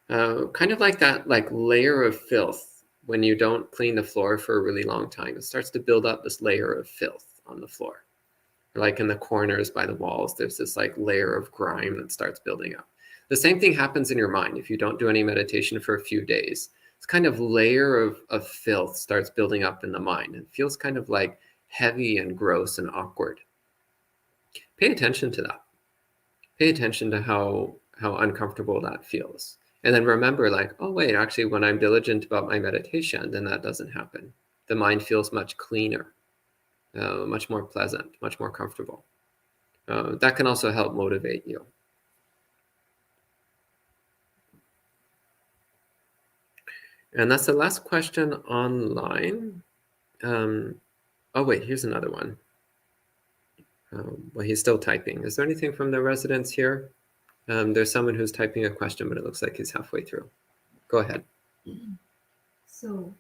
kind of like that layer of filth when you don't clean the floor for a really long time. It starts to build up this layer of filth on the floor. Like in the corners by the walls, there's this like layer of grime that starts building up. The same thing happens in your mind if you don't do any meditation for a few days. This kind of layer of filth starts building up in the mind. It feels kind of like heavy and gross and awkward. Pay attention to that. Pay attention to how uncomfortable that feels. And then remember, like, oh, wait, actually, when I'm diligent about my meditation, then that doesn't happen. The mind feels much cleaner, much more pleasant, much more comfortable. That can also help motivate you. And that's the last question online. Oh, wait, here's another one. Well, he's still typing. Is there anything from the residents here? There's someone who's typing a question, but it looks like he's halfway through. Go ahead. So,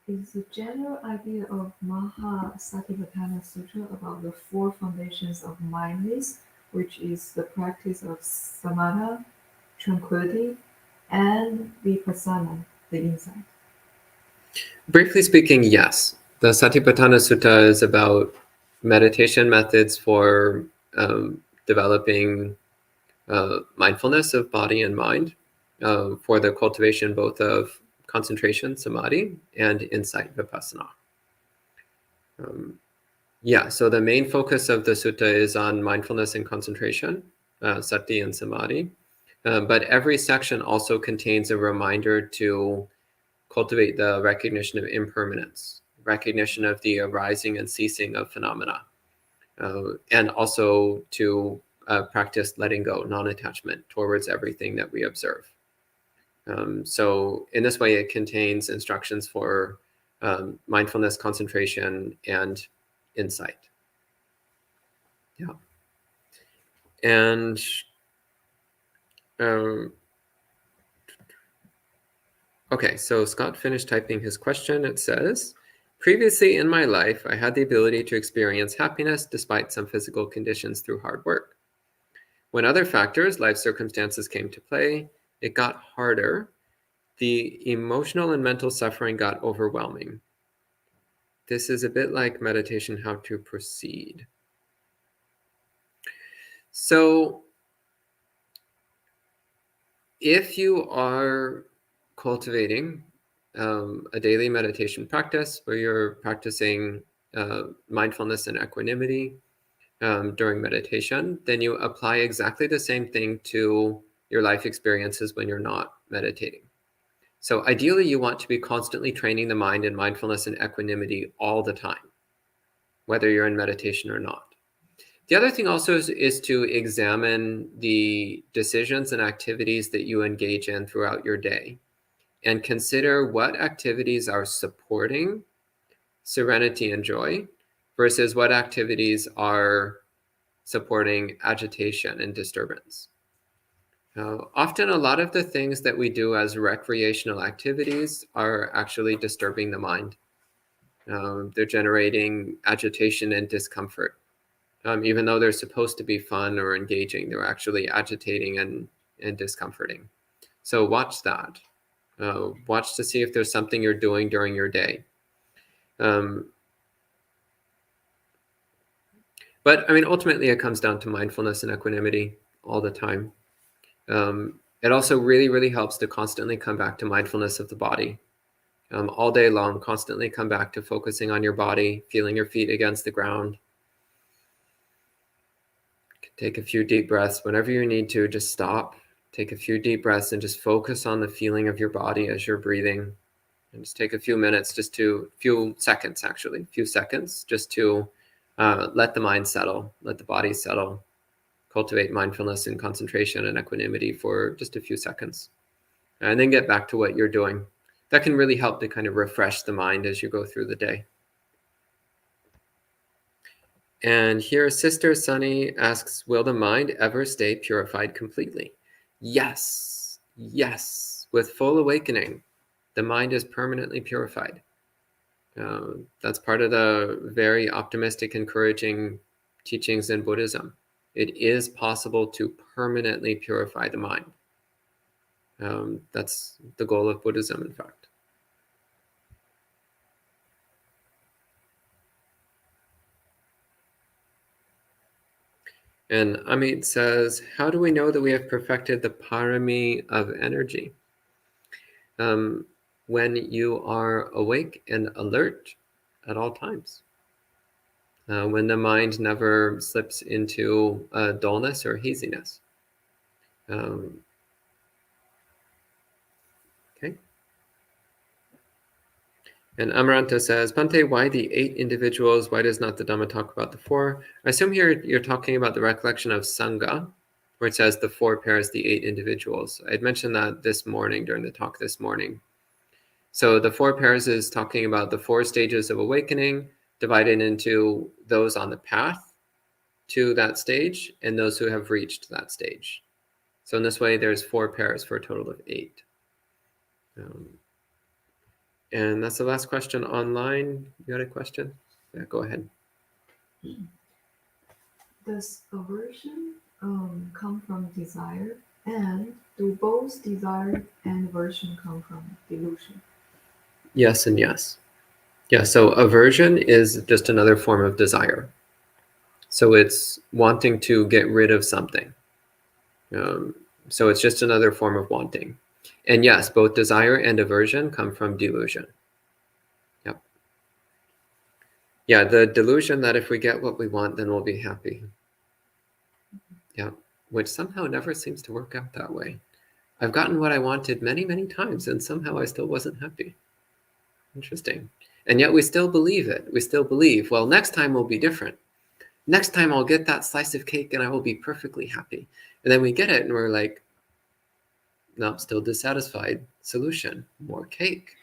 is the general idea of Maha Satipatthana Sutra about the four foundations of mindless, which is the practice of samatha, tranquility, and vipassana, the insight? Briefly speaking, yes. The Satipatthana Sutta is about meditation methods for developing mindfulness of body and mind, for the cultivation both of concentration, samadhi, and insight, vipassana. Yeah, so the main focus of the sutta is on mindfulness and concentration, sati and samadhi. But every section also contains a reminder to cultivate the recognition of impermanence, recognition of the arising and ceasing of phenomena, and also to practice letting go, non-attachment towards everything that we observe. So in this way, it contains instructions for mindfulness, concentration, and insight. Yeah. And okay, so Scott finished typing his question. It says, previously in my life, I had the ability to experience happiness despite some physical conditions through hard work. When other factors, life circumstances came to play, it got harder. The emotional and mental suffering got overwhelming. This is a bit like meditation, how to proceed. So if you are cultivating a daily meditation practice where you're practicing mindfulness and equanimity during meditation, then you apply exactly the same thing to your life experiences when you're not meditating. So ideally, you want to be constantly training the mind in mindfulness and equanimity all the time, whether you're in meditation or not. The other thing also is to examine the decisions and activities that you engage in throughout your day and consider what activities are supporting serenity and joy versus what activities are supporting agitation and disturbance. Often a lot of the things that we do as recreational activities are actually disturbing the mind. They're generating agitation and discomfort. Even though they're supposed to be fun or engaging, they're actually agitating and discomforting. So watch that. Watch to see if there's something you're doing during your day. But I mean, ultimately, it comes down to mindfulness and equanimity all the time. It also really, really helps to constantly come back to mindfulness of the body. All day long, constantly come back to focusing on your body, feeling your feet against the ground. Take a few deep breaths. Whenever you need to, just stop. Take a few deep breaths and just focus on the feeling of your body as you're breathing. And just take a few minutes, few seconds, just to let the mind settle, let the body settle. Cultivate mindfulness and concentration and equanimity for just a few seconds. And then get back to what you're doing. That can really help to kind of refresh the mind as you go through the day. And here, Sister Sunny asks, will the mind ever stay purified completely? Yes, yes. With full awakening, the mind is permanently purified. That's part of the very optimistic, encouraging teachings in Buddhism. It is possible to permanently purify the mind. That's the goal of Buddhism, in fact. And Amit says, how do we know that we have perfected the parami of energy? When you are awake and alert at all times. When the mind never slips into dullness or haziness. Okay. And Amaranta says, Bhante, why the 8 individuals? Why does not the Dhamma talk about the 4? I assume here you're talking about the recollection of Sangha, where it says the 4 pairs, the 8 individuals. I had mentioned that this morning during the talk this morning. So the 4 pairs is talking about the 4 stages of awakening, divided into those on the path to that stage and those who have reached that stage. So in this way, there's 4 pairs for a total of 8. And that's the last question online. You had a question? Yeah, go ahead. Does aversion come from desire? And do both desire and aversion come from delusion? Yes and yes. Yeah, so aversion is just another form of desire. So it's wanting to get rid of something. So it's just another form of wanting. And yes, both desire and aversion come from delusion. Yep. Yeah, the delusion that if we get what we want, then we'll be happy. Yeah, which somehow never seems to work out that way. I've gotten what I wanted many, many times, and somehow I still wasn't happy. Interesting. And yet we still believe it. We still believe, well, next time will be different. Next time I'll get that slice of cake and I will be perfectly happy. And then we get it and we're like, no, still dissatisfied. Solution, more cake.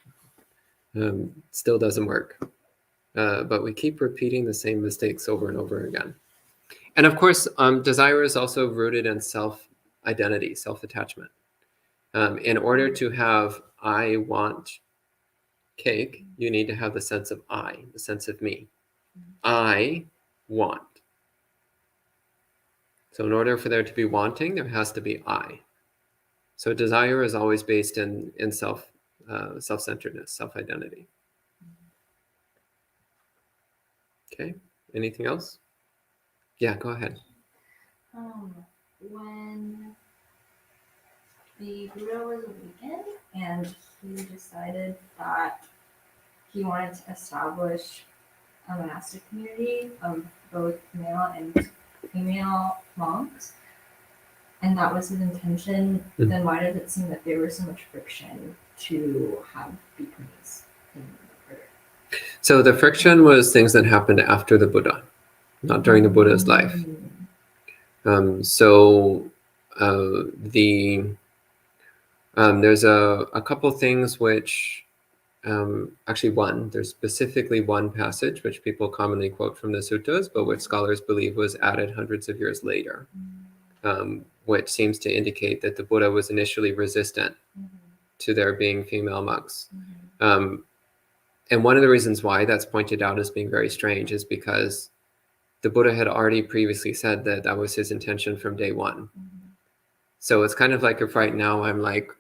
Still doesn't work. But we keep repeating the same mistakes over and over again. And of course, desire is also rooted in self-identity, self-attachment. In order to have I want cake, you need to have the sense of I, the sense of me. I want. So in order for there to be wanting, there has to be I. So desire is always based in self-centeredness, self-identity. Okay, anything else? Yeah, go ahead. When the Buddha was awakened and he decided that he wanted to establish a monastic community of both male and female monks, and that was his intention, then why did it seem that there was so much friction to have bhikkhunis in the order? So the friction was things that happened after the Buddha, not during the Buddha's life. There's a couple things which, actually there's specifically one passage which people commonly quote from the suttas, but which scholars believe was added hundreds of years later, which seems to indicate that the Buddha was initially resistant to there being female monks. And one of the reasons why that's pointed out as being very strange is because the Buddha had already previously said that that was his intention from day one. So it's kind of like if right now I'm like,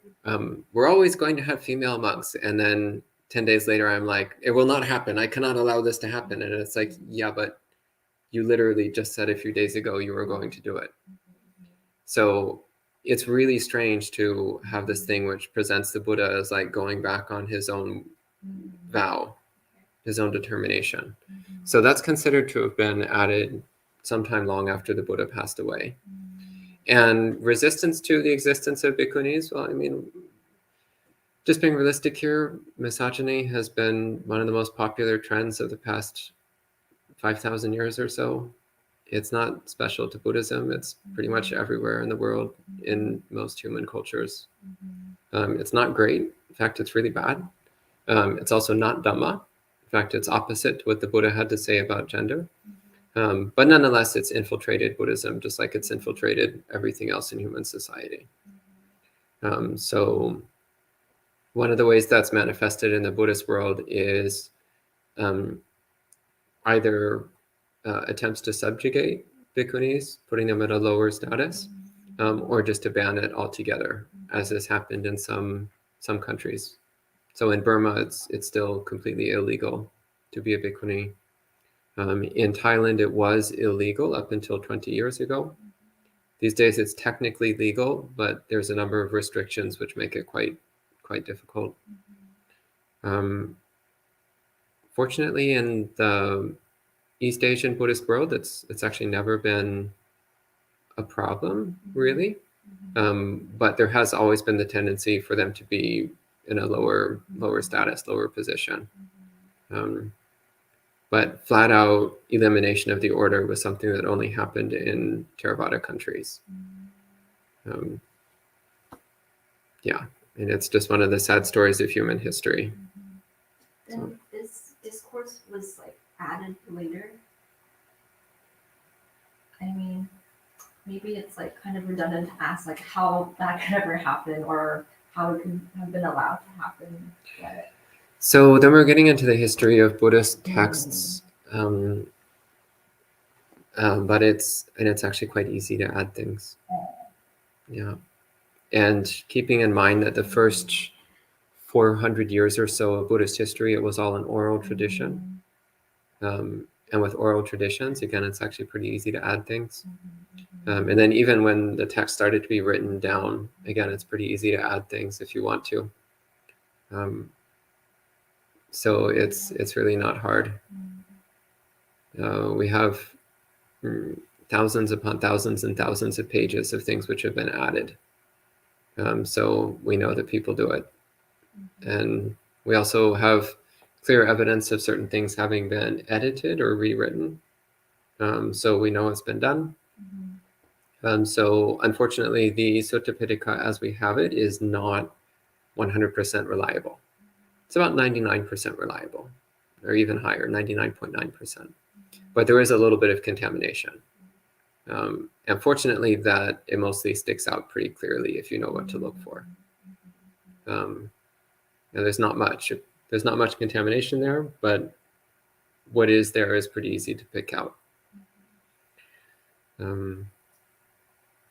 we're always going to have female monks. And then 10 days later, I'm like, it will not happen. I cannot allow this to happen. And it's like, yeah, but you literally just said a few days ago you were going to do it. So it's really strange to have this thing which presents the Buddha as like going back on his own vow, his own determination. So that's considered to have been added sometime long after the Buddha passed away. And resistance to the existence of bhikkhunis, well, I mean, just being realistic here, misogyny has been one of the most popular trends of the past 5,000 years or so. It's not special to Buddhism. It's pretty much everywhere in the world, in most human cultures. It's not great. In fact, it's really bad. It's also not Dhamma. In fact, it's opposite to what the Buddha had to say about gender. But nonetheless, it's infiltrated Buddhism, just like it's infiltrated everything else in human society. So one of the ways that's manifested in the Buddhist world is either attempts to subjugate bhikkhunis, putting them at a lower status, or just to ban it altogether, as has happened in some countries. So in Burma, it's still completely illegal to be a bhikkhuni. In Thailand, it was illegal up until 20 years ago. These days, it's technically legal, but there's a number of restrictions which make it quite difficult. Fortunately, in the East Asian Buddhist world, it's actually never been a problem, really. But there has always been the tendency for them to be in a lower status, lower position. But flat out elimination of the order was something that only happened in Theravada countries. Yeah, and it's just one of the sad stories of human history. Then this discourse was like added later. I mean, maybe it's like kind of redundant to ask like how that could ever happen or how it could have been allowed to happen. But So then we're getting into the history of Buddhist texts, but it's actually quite easy to add things. Yeah, and keeping in mind that the first 400 years or so of Buddhist history, it was all an oral tradition. And with oral traditions, again, it's actually pretty easy to add things. And then even when the text started to be written down, again, it's pretty easy to add things if you want to. So it's really not hard. We have thousands upon thousands and thousands of pages of things which have been added. So we know that people do it. And we also have clear evidence of certain things having been edited or rewritten. So we know it's been done. So unfortunately, the Sutta Pitaka as we have it is not 100% reliable. It's about 99% reliable, or even higher, 99.9%. But there is a little bit of contamination. And fortunately, that it mostly sticks out pretty clearly if you know what to look for. And there's not much contamination there, but what is there is pretty easy to pick out.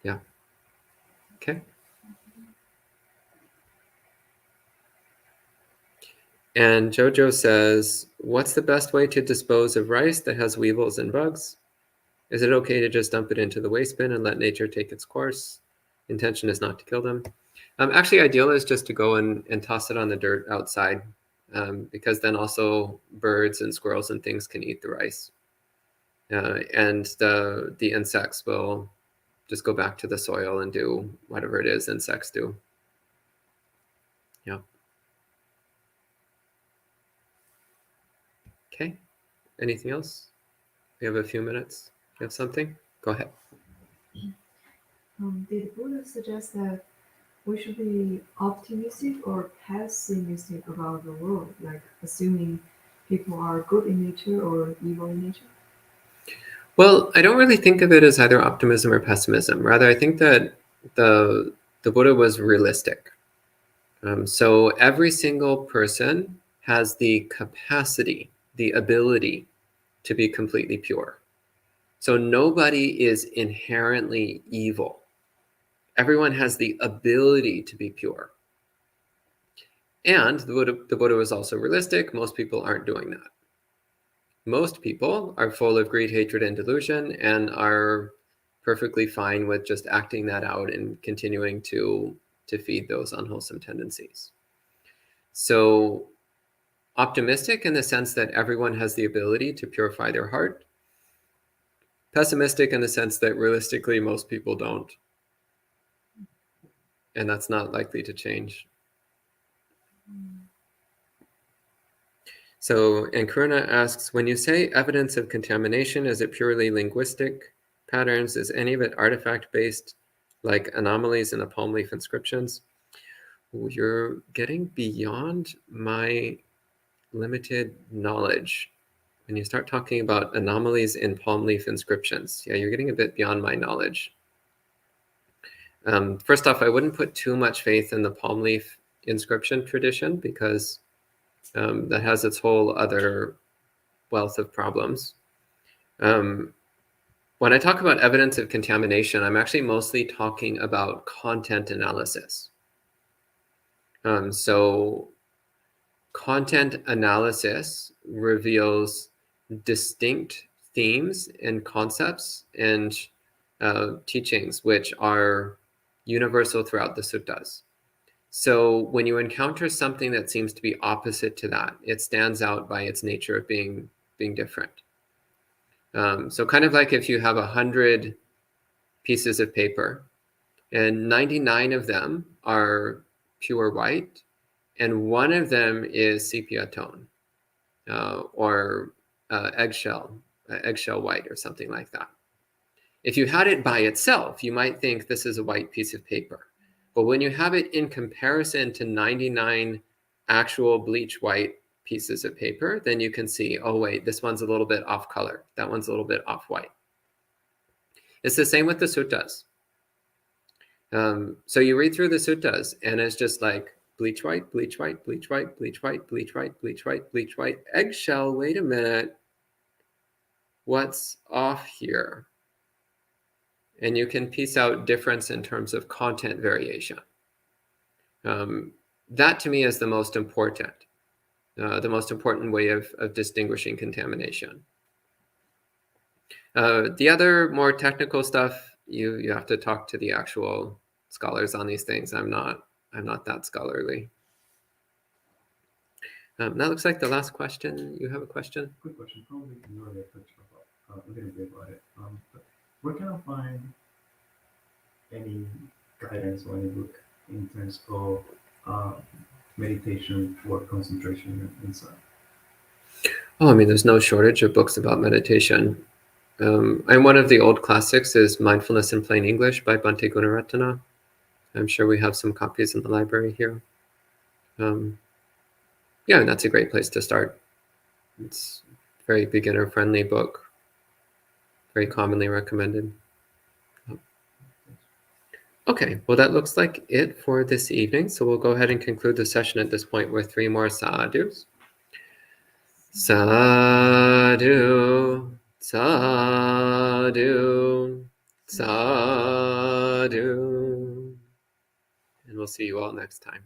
Yeah. Okay. And Jojo says, what's the best way to dispose of rice that has weevils and bugs? Is it okay to just dump it into the waste bin and let nature take its course? Intention is not to kill them. Actually, ideal is just to go and toss it on the dirt outside, because then also birds and squirrels and things can eat the rice. And the insects will just go back to the soil and do whatever it is insects do. Yeah. Okay. Anything else? We have a few minutes. You have something? Go ahead. Did Buddha suggest that we should be optimistic or pessimistic about the world, like assuming people are good in nature or evil in nature? Well, I don't really think of it as either optimism or pessimism. Rather, I think that the Buddha was realistic. So every single person has the capacity, the ability to be completely pure. So nobody is inherently evil. Everyone has the ability to be pure. And the Buddha was also realistic. Most people aren't doing that. Most people are full of greed, hatred, and delusion and are perfectly fine with just acting that out and continuing to feed those unwholesome tendencies. So optimistic in the sense that everyone has the ability to purify their heart. Pessimistic in the sense that realistically most people don't. And that's not likely to change. So, and Karuna asks, when you say evidence of contamination, is it purely linguistic patterns? Is any of it artifact-based, like anomalies in the palm leaf inscriptions? You're getting beyond my limited knowledge when you start talking about anomalies in palm leaf inscriptions, yeah, you're getting a bit beyond my knowledge. First off, I wouldn't put too much faith in the palm leaf inscription tradition because that has its whole other wealth of problems. When I talk about evidence of contamination, I'm actually mostly talking about content analysis. So content analysis reveals distinct themes and concepts and teachings which are universal throughout the suttas. So when you encounter something that seems to be opposite to that, it stands out by its nature of being different. So kind of like if you have 100 pieces of paper and 99 of them are pure white and one of them is sepia tone or eggshell white or something like that. If you had it by itself, you might think this is a white piece of paper. But when you have it in comparison to 99 actual bleach white pieces of paper, then you can see, oh wait, this one's a little bit off color. That one's a little bit off white. It's the same with the suttas. So you read through the suttas and it's just like bleach white, bleach white, bleach white, bleach white, bleach white, bleach white, bleach white, eggshell, wait a minute. What's off here? And you can piece out difference in terms of content variation. That to me is the most important way of distinguishing contamination. The other more technical stuff, you have to talk to the actual scholars on these things. I'm not that scholarly. That looks like the last question. You have a question? Quick question. Probably you already touched about a little bit about it. But where can I find any guidance or any book in terms of meditation for concentration and insight? Oh, I mean, there's no shortage of books about meditation. And one of the old classics is Mindfulness in Plain English by Bhante Gunaratana. I'm sure we have some copies in the library here. Yeah, and that's a great place to start. It's a very beginner-friendly book, very commonly recommended. Okay, well, that looks like it for this evening. So we'll go ahead and conclude the session at this point with 3 more sadhus. Sadhu, sadhu, sadhu. And we'll see you all next time.